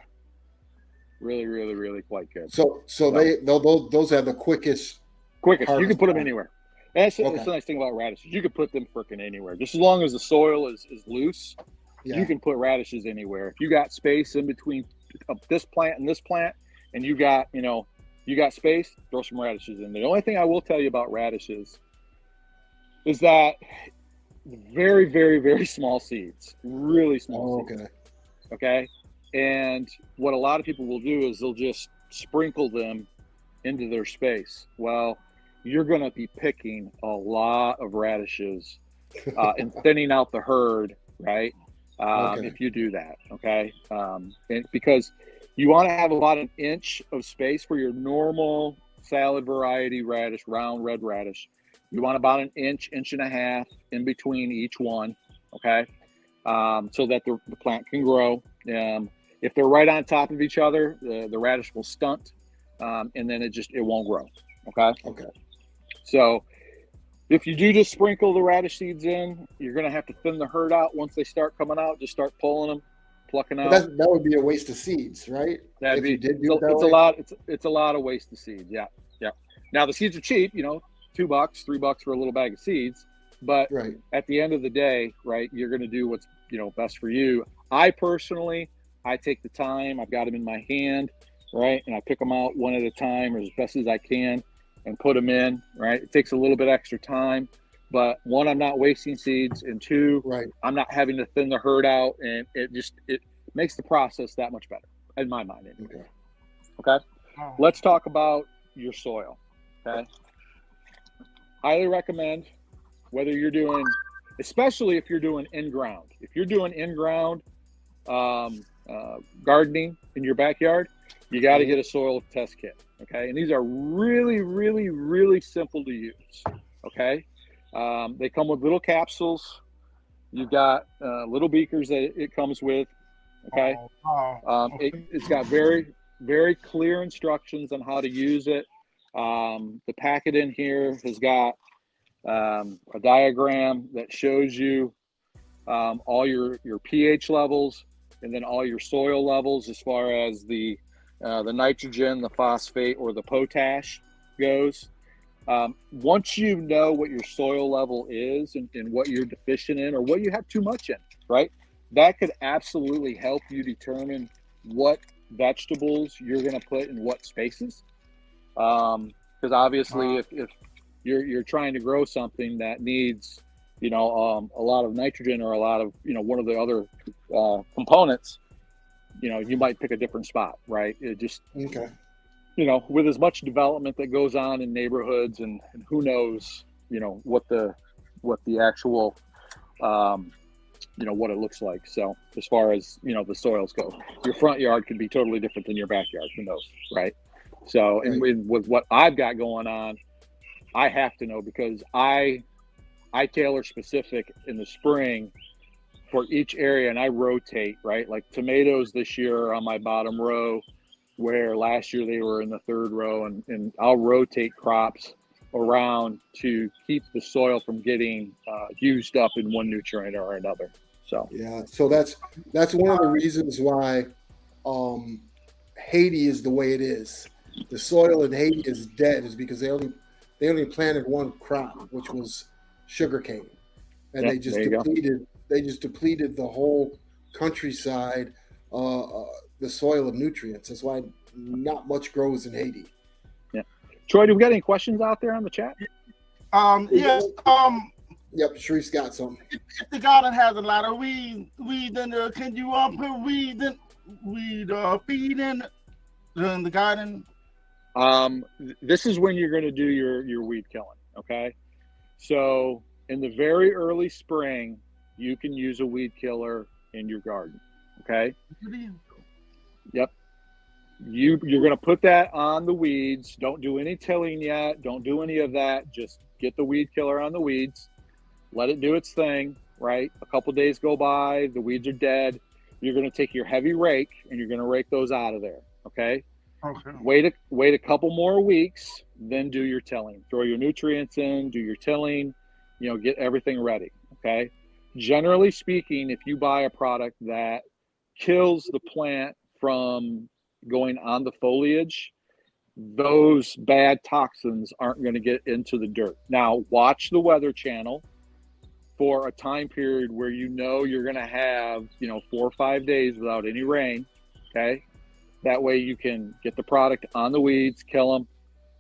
Really, really, really quite good. So those are the quickest. You can put them anywhere. That's the nice thing about radishes. You can put them freaking anywhere. Just as long as the soil is loose, you can put radishes anywhere. If you got space in between this plant and this plant, and you got space, throw some radishes in there. The only thing I will tell you about radishes is that very, very, very small seeds, really small seeds. Okay. And what a lot of people will do is they'll just sprinkle them into their space. Well, you're going to be picking a lot of radishes and thinning out the herd, right? If you do that, okay? And because You want to have about an inch of space for your normal salad variety radish, round red radish. You want about an inch, inch and a half in between each one, okay? So that the plant can grow. If they're right on top of each other, the radish will stunt, and then it won't grow, okay? Okay. So if you do just sprinkle the radish seeds in, you're going to have to thin the herd out. Once they start coming out, just start pulling them, plucking out. That would be a waste of seeds, right? That'd be, you did do it's a lot. It's a lot of waste of seeds. Yeah. Now the seeds are cheap, $2, $3 for a little bag of seeds. But right. At the end of the day, right, you're going to do what's, best for you. I take the time. I've got them in my hand, right, and I pick them out one at a time or as best as I can and put them in, right. It takes a little bit extra time, but one, I'm not wasting seeds, and two, right, I'm not having to thin the herd out, and it makes the process that much better in my mind. Anyway. Okay. Let's talk about your soil. Okay. Highly recommend, whether you're doing, especially if you're doing in-ground. If you're doing in-ground gardening in your backyard, you got to get a soil test kit, okay? And these are really, really, really simple to use, okay? They come with little capsules. You've got little beakers that it comes with, okay? It's got very, very clear instructions on how to use it. The packet in here has got a diagram that shows you all your pH levels, and then all your soil levels as far as the nitrogen, the phosphate, or the potash goes. Once you know what your soil level is and what you're deficient in or what you have too much in, right, that could absolutely help you determine what vegetables you're going to put in what spaces. Because obviously if you're trying to grow something that needs, a lot of nitrogen or a lot of, one of the other components, you might pick a different spot, right? It just, okay. With as much development that goes on in neighborhoods and who knows, what the actual, what it looks like. So as far as, the soils go, your front yard could be totally different than your backyard. Who knows, right? So, and with what I've got going on, I have to know, because I tailor specific in the spring for each area, and I rotate, right? Like tomatoes this year are on my bottom row, where last year they were in the third row, and I'll rotate crops around to keep the soil from getting used up in one nutrient or another. So yeah, so that's one of the reasons why Haiti is the way it is. The soil in Haiti is dead, is because they only planted one crop, which was sugarcane, and they just depleted the whole countryside, the soil of nutrients. That's why not much grows in Haiti. Yeah, Troy, do we got any questions out there on the chat? Yes. Yep, Sharice got some. If the garden has a lot of weed, then can you put weed feed in the garden? This is when you're going to do your weed killing. Okay. So in the very early spring, you can use a weed killer in your garden. Okay. Yep. You're going to put that on the weeds. Don't do any tilling yet. Don't do any of that. Just get the weed killer on the weeds. Let it do its thing, right? A couple days go by, the weeds are dead. You're going to take your heavy rake and you're going to rake those out of there. Okay. Okay. Wait a couple more weeks, then do your tilling. Throw your nutrients in, do your tilling, get everything ready. Okay. Generally speaking, if you buy a product that kills the plant from going on the foliage, those bad toxins aren't going to get into the dirt. Now, watch the Weather Channel for a time period where you're going to have 4 or 5 days without any rain. Okay. That way you can get the product on the weeds, kill them,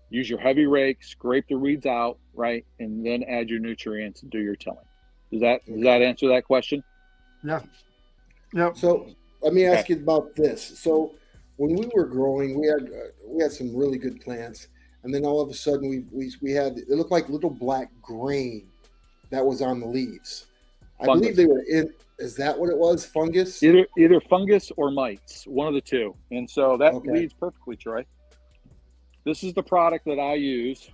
use your heavy rake, scrape the weeds out, right? And then add your nutrients and do your tilling. Does that answer that question? Yeah. Yep. So let me ask you about this. So when we were growing, we had some really good plants, and then all of a sudden we had, it looked like little black grain that was on the leaves. I believe they were in. Is that what it was? Fungus? Either fungus or mites, one of the two. And so that leads perfectly, Troy. This is the product that I use.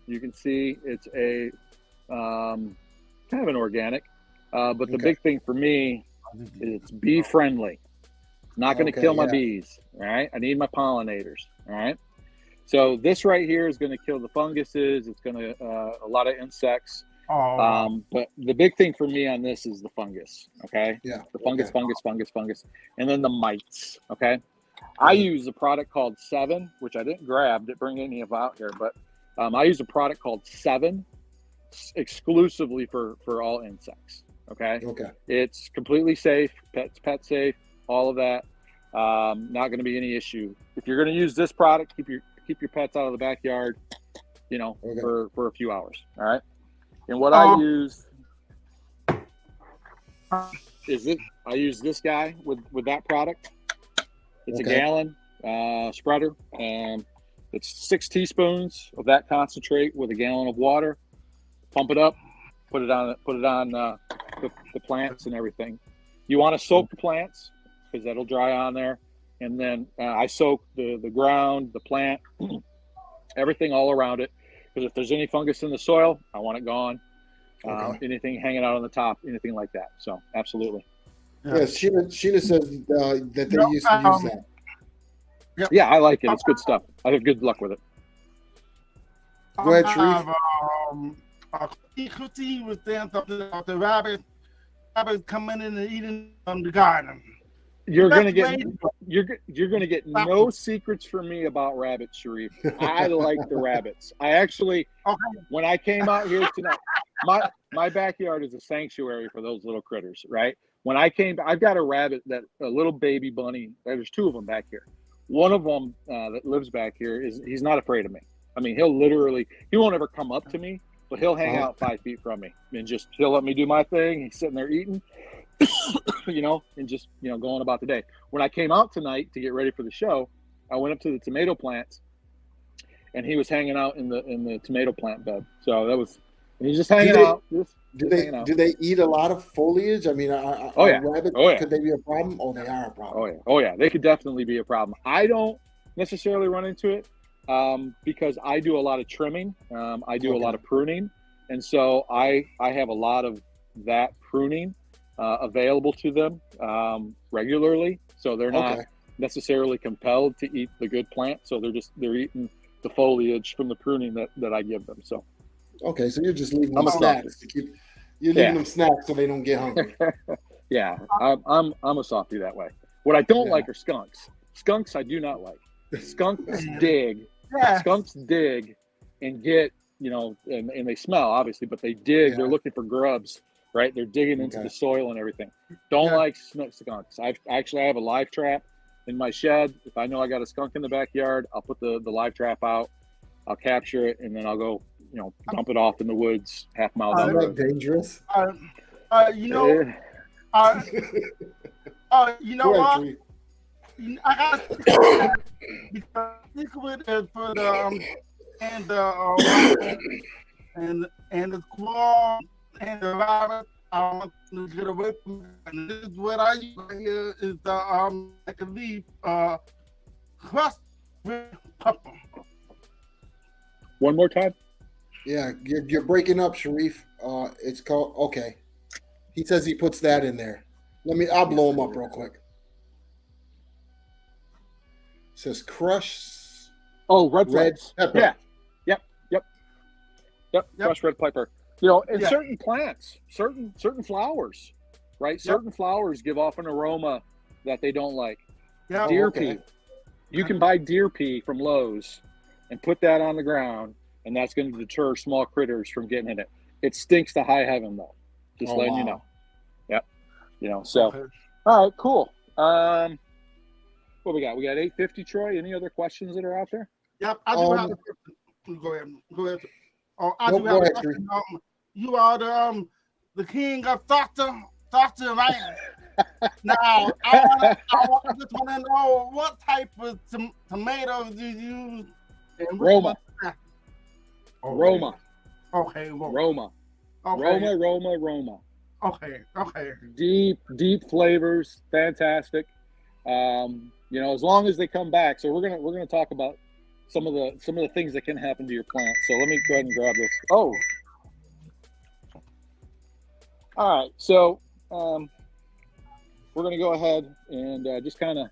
You can see it's a kind of an organic, but the big thing for me is it's bee friendly. It's not going to kill my bees. All right, I need my pollinators. All right, so this right here is going to kill the funguses. It's going to a lot of insects. But the big thing for me on this is the fungus. Okay, the fungus, fungus, and then the mites. Okay, I use a product called 7, which I didn't grab. Didn't bring any of out here, but I use a product called 7 exclusively for all insects. Okay. It's completely safe, pet safe, all of that. Not going to be any issue. If you're going to use this product, keep your pets out of the backyard, you know, for a few hours. All right. And what I use is I use this guy with that product. It's a gallon spreader, and it's 6 teaspoons of that concentrate with a gallon of water. Pump it up, put it on the plants and everything. You want to soak the plants because that'll dry on there, and then I soak the ground, the plant, everything all around it. Because if there's any fungus in the soil, I want it gone. Anything hanging out on the top, anything like that. So absolutely. Yes, Sheena says that they used to use that. Yeah, I like it. It's good stuff. I have good luck with it. Go ahead, Sharif. Christy was saying something about the rabbits coming in and eating the garden. You're gonna get no secrets from me about rabbits, Sharif. I like the rabbits. I actually, when I came out here tonight, my backyard is a sanctuary for those little critters, right? When I came, I've got a rabbit a little baby bunny. There's 2 of them back here. One of them that lives back here he's not afraid of me. I mean, he won't ever come up to me, but he'll hang out 5 feet from me and he'll let me do my thing. He's sitting there eating. You know, and just, you know, going about the day. When I came out tonight to get ready for the show, I went up to the tomato plants, and he was hanging out in the tomato plant bed. So he's just hanging out. Do they eat a lot of foliage? I mean, rabbits, could they be a problem? Oh, they are a problem. Oh yeah, they could definitely be a problem. I don't necessarily run into it because I do a lot of trimming. I do a lot of pruning, and so I have a lot of that pruning available to them regularly, so they're not necessarily compelled to eat the good plant. So they're eating the foliage from the pruning that I give them. So so you're just leaving them snacks to keep. You're leaving them snacks so they don't get hungry. Yeah, I'm a softie that way. What I don't like are skunks. Skunks I do not like. Skunks dig. Skunks dig and get, you know, and they smell obviously, but they dig. They're looking for grubs. Right, they're digging into the soil and everything. Don't like skunks. I have a live trap in my shed. If I know I got a skunk in the backyard, I'll put the live trap out. I'll capture it, and then I'll go, you know, dump it off in the woods, half mile down the road. Dangerous. You know what? I got because secret is for the and the squirrel and the rabbit. I want to get away from it. And this is what I use right here is the like a leaf crust with pepper. One more time. Yeah, you're breaking up, Sharif. It's called He says he puts that in there. I'll blow him up real quick. It says crush. Oh, red pepper. Yeah. Yep. Crushed red pepper. You know, and certain plants, certain flowers, right? Certain flowers give off an aroma that they don't like. Yeah. Deer pea. You can buy deer pea from Lowe's and put that on the ground, and that's going to deter small critters from getting in it. It stinks to high heaven, though. Just letting you know. Yep. You know, so. Okay. All right, cool. What we got? We got 850, Troy. Any other questions that are out there? Yep, I do have a question. Go ahead. I do have a question. You are the king of doctor, right? Now, I just want to know what type of tomatoes do you use? Roma. Okay. Roma. Okay. Deep flavors, fantastic. You know, as long as they come back. So we're gonna talk about some of the things that can happen to your plant. So let me go ahead and grab this. Oh, all right. So we're gonna go ahead and just kind of.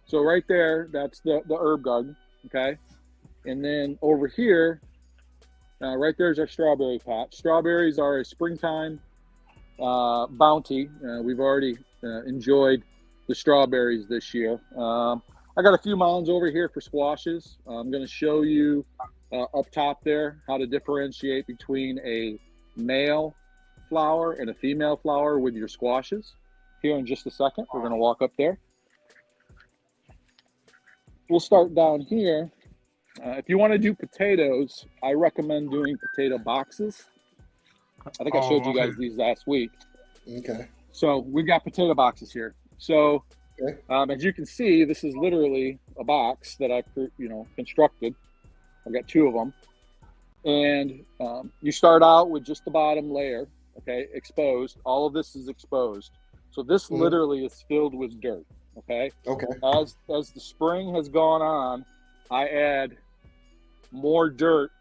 So right there, that's the herb garden. Okay, and then over here, right there's our strawberry patch. Strawberries are a springtime bounty. We've already enjoyed the strawberries this year. I got a few mounds over here for squashes. I'm going to show you up top there how to differentiate between a male flower and a female flower with your squashes. Here in just a second, we're going to walk up there. We'll start down here. If you want to do potatoes, I recommend doing potato boxes. I think I showed you guys these last week. Okay. So we've got potato boxes here. So as you can see, this is literally a box that I've constructed. I've got 2 of them. And you start out with just the bottom layer, okay, exposed. All of this is exposed. So this literally is filled with dirt, okay? Okay. As the spring has gone on, I add more dirt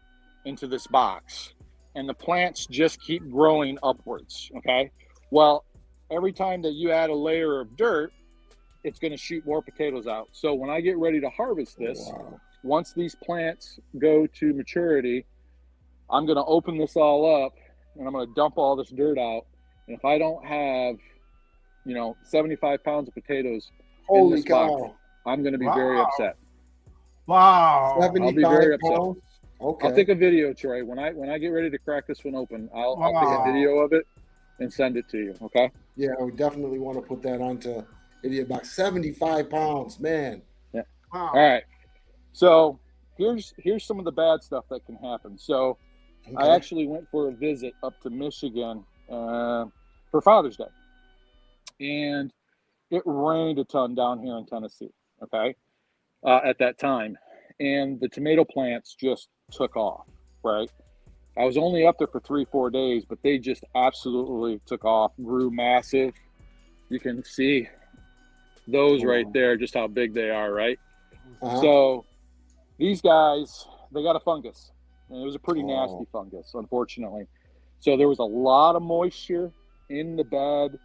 into this box. And the plants just keep growing upwards, okay? Well, every time that you add a layer of dirt, it's going to shoot more potatoes out. So when I get ready to harvest this, once these plants go to maturity, I'm going to open this all up and I'm going to dump all this dirt out. And if I don't have, 75 pounds of potatoes in this box, I'm going to be very upset. Wow. 75 I'll be very upset. pounds? Okay. I'll take a video, Troy. When I get ready to crack this one open, I'll take a video of it and send it to you. Okay? Yeah, we definitely want to put that onto Idiotbox. 75 pounds, man. Yeah. Wow. All right. So here's some of the bad stuff that can happen. So I actually went for a visit up to Michigan for Father's Day, and it rained a ton down here in Tennessee. Okay, at that time, and the tomato plants just took off. Right. I was only up there for 3-4 days, but they just absolutely took off, grew massive. You can see those right there, just how big they are, right? So these guys, they got a fungus, and it was a pretty nasty fungus, unfortunately. So there was a lot of moisture in the bed,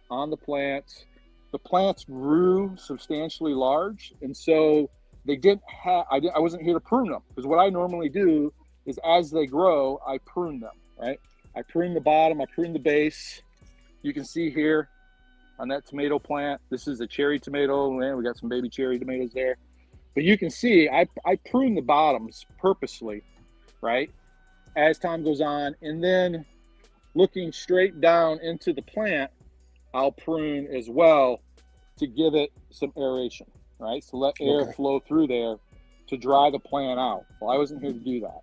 on the plants. The plants grew substantially large, and so they didn't have, I wasn't here to prune them, because what I normally do is as they grow, I prune them, right? I prune the bottom, I prune the base. You can see here on that tomato plant, this is a cherry tomato, and we got some baby cherry tomatoes there. But you can see I prune the bottoms purposely, right? As time goes on, and then looking straight down into the plant, I'll prune as well to give it some aeration, right? So let air flow through there to dry the plant out. Well, I wasn't here to do that.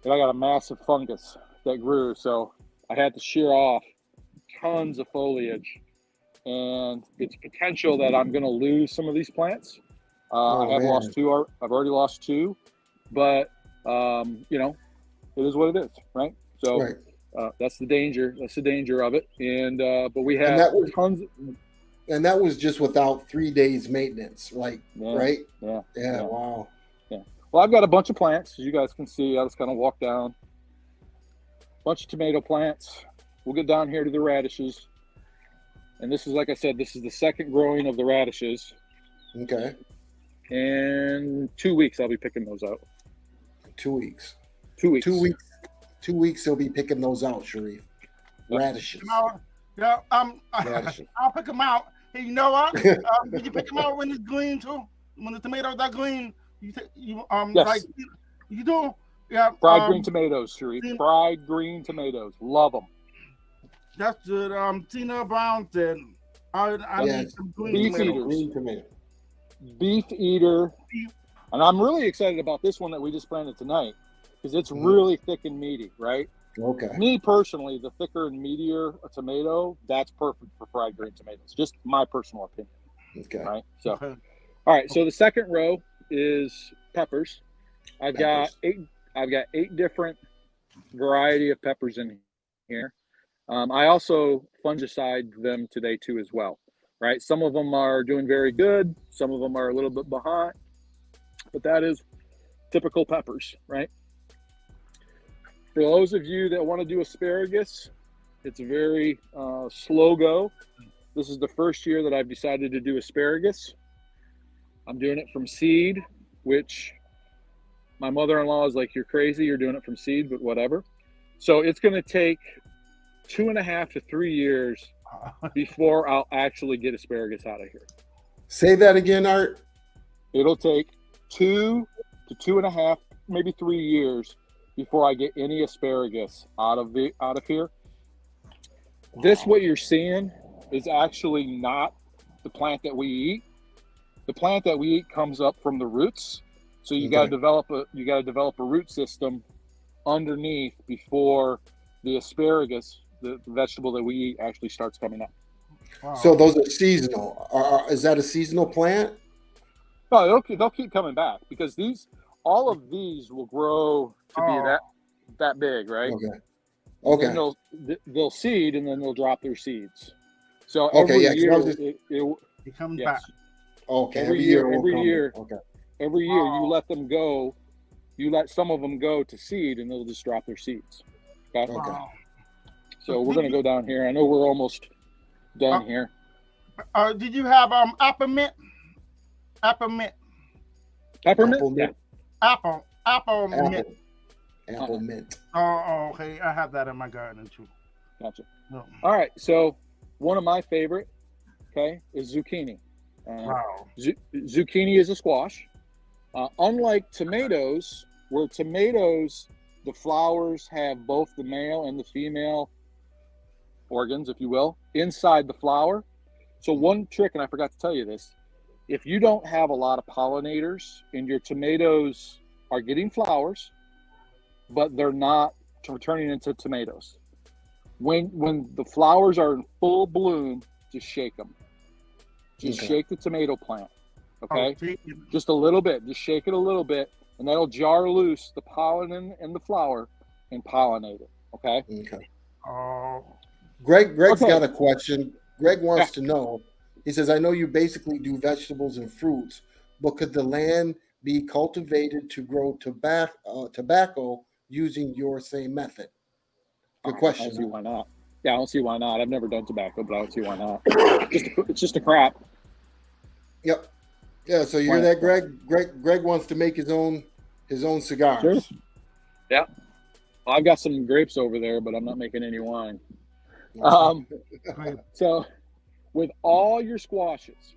But I got a massive fungus that grew, so I had to shear off tons of foliage, and it's potential that I'm going to lose some of these plants. I have lost 2. I've already lost 2, but it is what it is, right? So that's the danger. That's the danger of it. And but we have tons. And that was just without 3 days maintenance, right? Right? Yeah. Wow. Yeah. Well, I've got a bunch of plants, as you guys can see. I just kind of walk down. Bunch of tomato plants. We'll get down here to the radishes. And this is, like I said, this is the second growing of the radishes. Okay. And 2 weeks, I'll be picking those out. 2 weeks. 2 weeks. 2 weeks. 2 weeks, he'll be picking those out, Sharif. Radishes. Yeah, Radishes. I'll pick them out. Hey, you know what? Did you pick them out when it's green too? When the tomatoes are green, yes. Like you do. Yeah. Fried green tomatoes, Sharif. Fried green tomatoes. Love them. That's good. Tina Brown said, I need some green tomatoes. Beef eater. And I'm really excited about this one that we just planted tonight, because it's really thick and meaty, right? Okay. Me personally, the thicker and meatier a tomato, that's perfect for fried green tomatoes. Just my personal opinion. Okay. Right. So, all right. So the second row is peppers. I've got 8 different variety of peppers in here. I also fungicide them today too as well, right? Some of them are doing very good. Some of them are a little bit behind, but that is typical peppers, right? For those of you that want to do asparagus, it's a very slow go. This is the first year that I've decided to do asparagus. I'm doing it from seed, which my mother-in-law is like, you're crazy, you're doing it from seed, but whatever. So it's going to take 2.5 to 3 years before I'll actually get asparagus out of here. Say that again, Art. It'll take 2 to 2.5, maybe 3 years before I get any asparagus out of here. This, what you're seeing, is actually not the plant that we eat. The plant that we eat comes up from the roots. So you got to develop a root system underneath before the asparagus, the vegetable that we eat, actually starts coming up. Wow. So those are seasonal. Is that a seasonal plant? No, they'll keep coming back because all of these will grow to be that big, right? Okay. They'll seed and then they'll drop their seeds. So every year it comes back. Okay. Every year, Wow. you let them go. You let some of them go to seed, and they'll just drop their seeds. Okay. Wow. So we're gonna go down here. I know we're almost done here. Did you have apple mint? Apple mint. Peppermint? Apple Apple mint. Apple mint. Oh, okay. I have that in my garden too. Gotcha. Oh. All right. So one of my favorite, is zucchini. Wow. Zucchini is a squash. Unlike tomatoes, where tomatoes, the flowers have both the male and the female organs, if you will, inside the flower. So one trick, and I forgot to tell you this, if you don't have a lot of pollinators and your tomatoes are getting flowers, but they're not turning into tomatoes, when the flowers are in full bloom, just shake them. Just shake the tomato plant, okay? Just a little bit. Just shake it a little bit, and that'll jar loose the pollen in the flower and pollinate it, okay? Okay. Oh. Greg's got a question. Greg wants to know. He says, I know you basically do vegetables and fruits, but could the land be cultivated to grow tobacco using your same method? Good question. I don't see why not. Yeah, I don't see why not. I've never done tobacco, but I don't see why not. It's just a crap. Yep. Yeah, so you hear that, Greg? Greg wants to make his own cigars. Sure. Yeah. Well, I've got some grapes over there, but I'm not making any wine. So with all your squashes,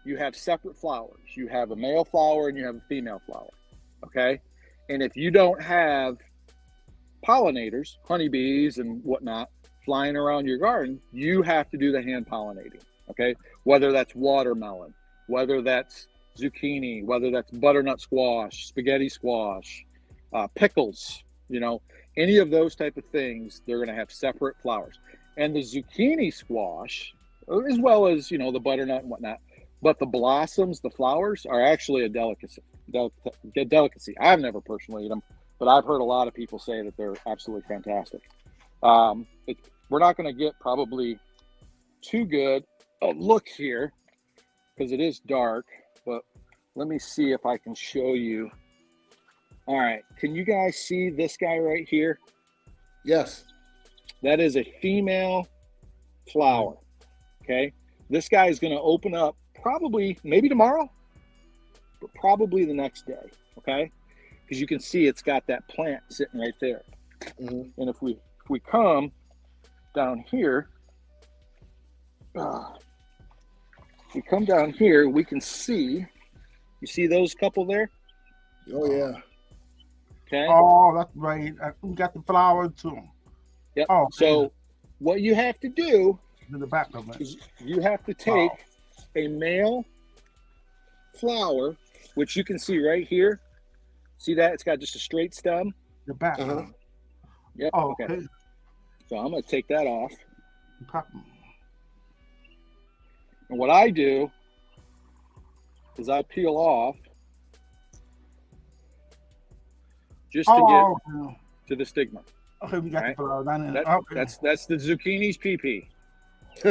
you have separate flowers. You have a male flower and you have a female flower. Okay. And if you don't have pollinators, honeybees and whatnot, flying around your garden, you have to do the hand pollinating. Okay. Whether that's watermelon, whether that's zucchini, whether that's butternut squash, spaghetti squash, pickles, any of those type of things, they're going to have separate flowers. And the zucchini squash, as well as, the butternut and whatnot, but the blossoms, the flowers are actually a delicacy. I've never personally eaten them, but I've heard a lot of people say that they're absolutely fantastic. We're not going to get probably too good a look here because it is dark, but let me see if I can show you. All right. Can you guys see this guy right here? Yes. That is a female flower. Okay. This guy is going to open up probably maybe tomorrow, but probably the next day. Okay. Because you can see it's got that plant sitting right there. Mm-hmm. And if we come down here, we come down here, we can see, you see those couple there? Oh, yeah. Okay. Oh, that's right. We got the flower too. Yep. Oh, so what you have to do in the back of it is you have to take a male flower, which you can see right here. See that? It's got just a straight stem. The back. Yep. Oh, okay. So I'm going to take that off. And what I do is I peel off just to get to the stigma. Okay, we got Right. the flowers down there. That, Okay. that's the zucchini's pee. All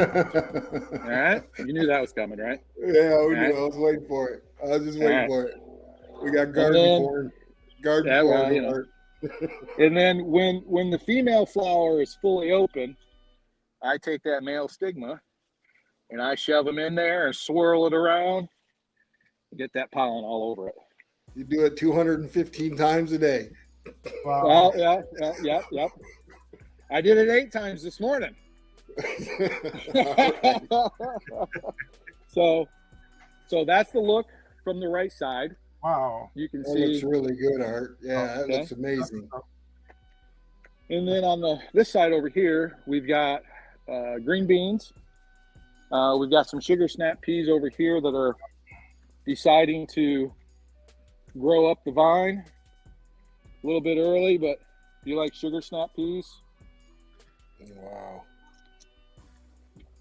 right, you knew that was coming, right? Yeah, we All right. knew. I was waiting for it. I was just All waiting right. for it. We got And garden then, corn. Garden yeah, corn. well, you know. And then when the female flower is fully open, I take that male stigma and I shove them in there and swirl it around, get that pollen all over it. You do it 215 times a day. Wow. Well, yeah. I did it 8 times this morning. So that's the look from the right side. Wow. You can That see. looks really good, Art. Yeah, that Okay. looks amazing. And then on this side over here, we've got green beans. We've got some sugar snap peas over here that are deciding to grow up the vine a little bit early, but you like sugar snap peas? Wow.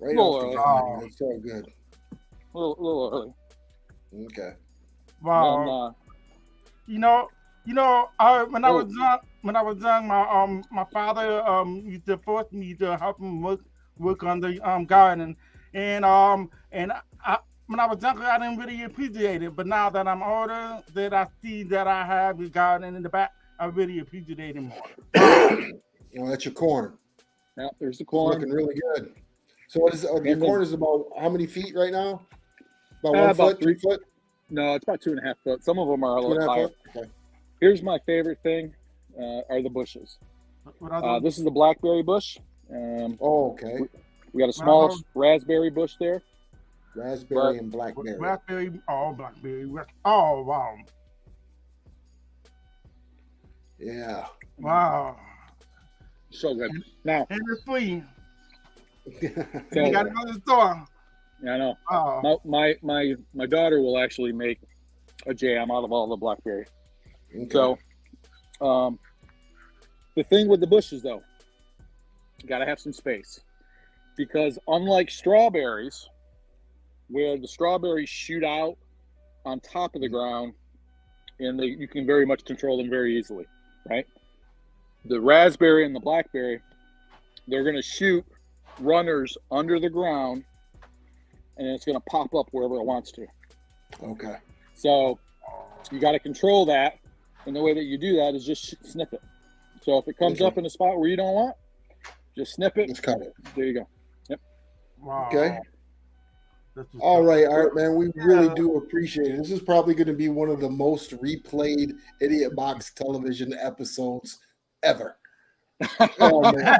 Right Little off the early. vine. That's so good. A little early. Okay. Wow. And, when I was young, my father used to force me to help him work on the garden, and when I was younger, I didn't really appreciate it. But now that I'm older, that I see that I have the garden in the back, I really appreciate it more. Well, that's your corn. yeah, there's the It's corn. looking really good. So what is your then- corn is about how many feet right now? About 1 About foot, 3 2 foot, No, it's about 2.5 foot. Some of them are a 2.5 little higher. foot. Okay. Here's my favorite thing: are the bushes. What are those? This is the blackberry bush. Oh, okay. We got a small Wow. raspberry bush there. Raspberry and blackberry. Blackberry. Oh, blackberry. Oh, wow. Yeah. Wow. So good. Now, And it's free. so, You got to go to the store. I know. Oh. My daughter will actually make a jam out of all the blackberry. Okay. So, the thing with the bushes, though, you got to have some space, because unlike strawberries, where the strawberries shoot out on top of the ground, and you can very much control them very easily, right? The raspberry and the blackberry, they're going to shoot runners under the ground, and it's going to pop up wherever it wants to. Okay. So you got to control that, and the way that you do that is just snip it. So if it comes up in a spot where you don't want, just snip it. Let's cut it. There you go. Yep. Wow. Okay. This is All right, Art, man. We really do appreciate it. This is probably going to be one of the most replayed Idiot Box television episodes ever. Oh, man.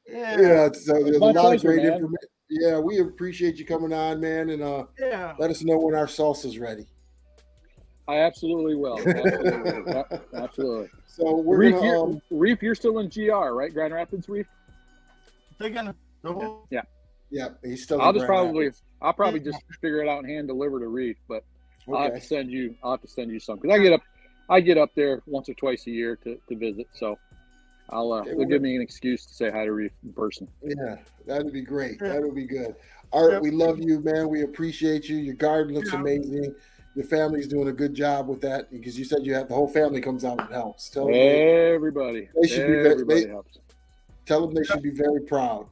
Yeah, so there's a My lot of pleasure, great man. information. Yeah, we appreciate you coming on, man, and Yeah. let us know when our salsa's ready. I absolutely will. Absolutely. Yep, absolutely. So we're Reef, gonna Reef, you're still in GR, right? Grand Rapids Reef? Taking Yeah. yeah, he's still. I'll in just Grand I'll probably just figure it out and hand deliver to Reef, but I'll have to Rapids. send you some, because I get up there once or twice a year to visit, so they'll give me an excuse to say hi to Reef in person. Yeah, that'd be great. Yeah. That would be good. Art, Yep. we love you, man. We appreciate you. Your garden looks Yeah. amazing. Your family's doing a good job with that, because you said you have the whole family comes out and helps. Tell them Everybody helps. tell them they should be very proud.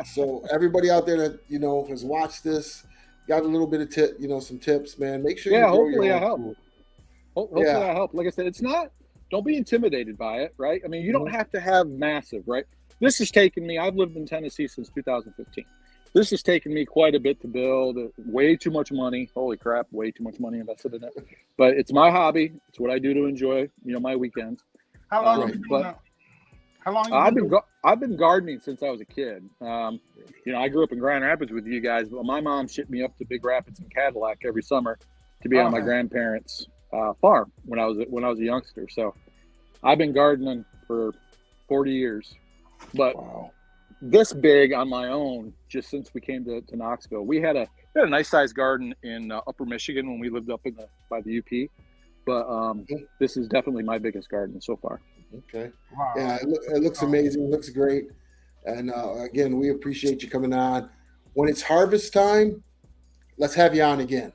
So everybody out there that has watched this, got a little bit of some tips, man. Make sure Yeah, you grow hopefully your I own help. food. Hopefully Yeah. I help. Like I said, don't be intimidated by it, right? I mean, you don't have to have massive, right? This has taken me, I've lived in Tennessee since 2015. This has taken me quite a bit to build. Way too much money. Holy crap, way too much money invested in it. But it's my hobby. It's what I do to enjoy, my weekends. How long Right. have you been But- now? How long have you been I've been gardening since I was a kid. I grew up in Grand Rapids with you guys, but my mom shipped me up to Big Rapids in Cadillac every summer to be on my Okay. grandparents' farm when I was a youngster. So I've been gardening for 40 years, but Wow. this big on my own just since we came to Knoxville. We had a nice sized garden in Upper Michigan when we lived up by the UP, but this is definitely my biggest garden so far. Okay. Wow. Yeah, it looks amazing. It looks great. And again, we appreciate you coming on. When it's harvest time, let's have you on again.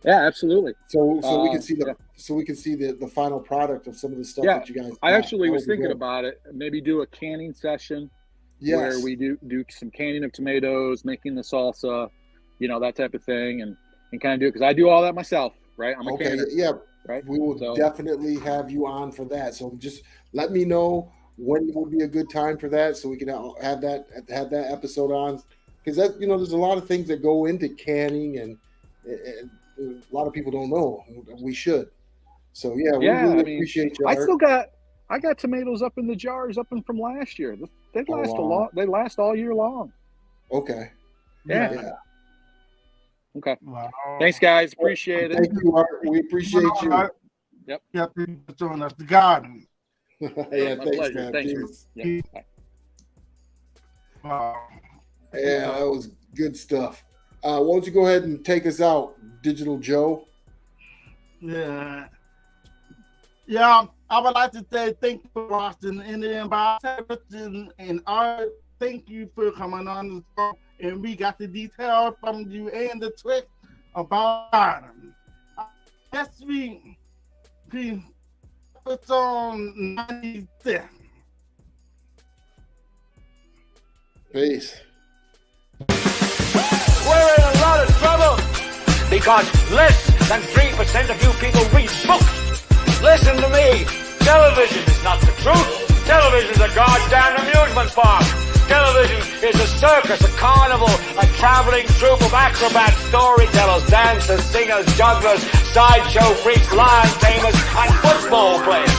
Yeah, absolutely. So we can see yeah. we can see the final product of some of the stuff Yeah, that you guys. I actually was That would be thinking good. about it. Maybe do a canning session Yes. where we do some canning of tomatoes, making the salsa, you know, that type of thing, and kind of do it because I do all that myself, right? I'm a Okay, canner, yeah, right? we will So- definitely have you on for that. So just let me know when would be a good time for that, so we can have that episode on. Because that, you know, there's a lot of things that go into canning, and a lot of people don't know. We should. So yeah, we really appreciate you. I got tomatoes up in the jars from last year. They last wow. a lot. They last all year long. Okay. Yeah. Okay. Wow. Thanks, guys. Appreciate it. Thank you, Art. We appreciate you. Yep. Yep. Showing us the garden. Yeah, My thanks, pleasure. man. Thanks. Peace. Yeah. Bye. Wow. Yeah, that was good stuff. Why don't you go ahead and take us out, Digital Joe? Yeah. Yeah, I would like to say thank you for watching Indian Television, and Art, thank you for coming on the show. And we got the details from you and the trick about garden. Next week, episode 96. Peace. We're in a lot of trouble because less than 3% of you people read books. Listen to me. Television is not the truth. Television is a goddamn amusement park. Television is a circus, a carnival, a traveling troupe of acrobats, storytellers, dancers, singers, jugglers, sideshow freaks, lion tamers, and football players.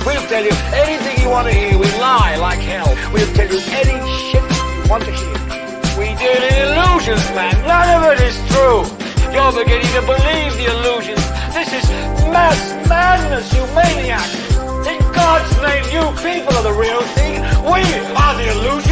We'll tell you anything you want to hear. We lie like hell. We'll tell you any shit you want to hear. We deal in illusions, man. None of it is true. You're beginning to believe the illusions. This is mass madness, you maniacs. In God's name, you people are the real thing. We are the illusion.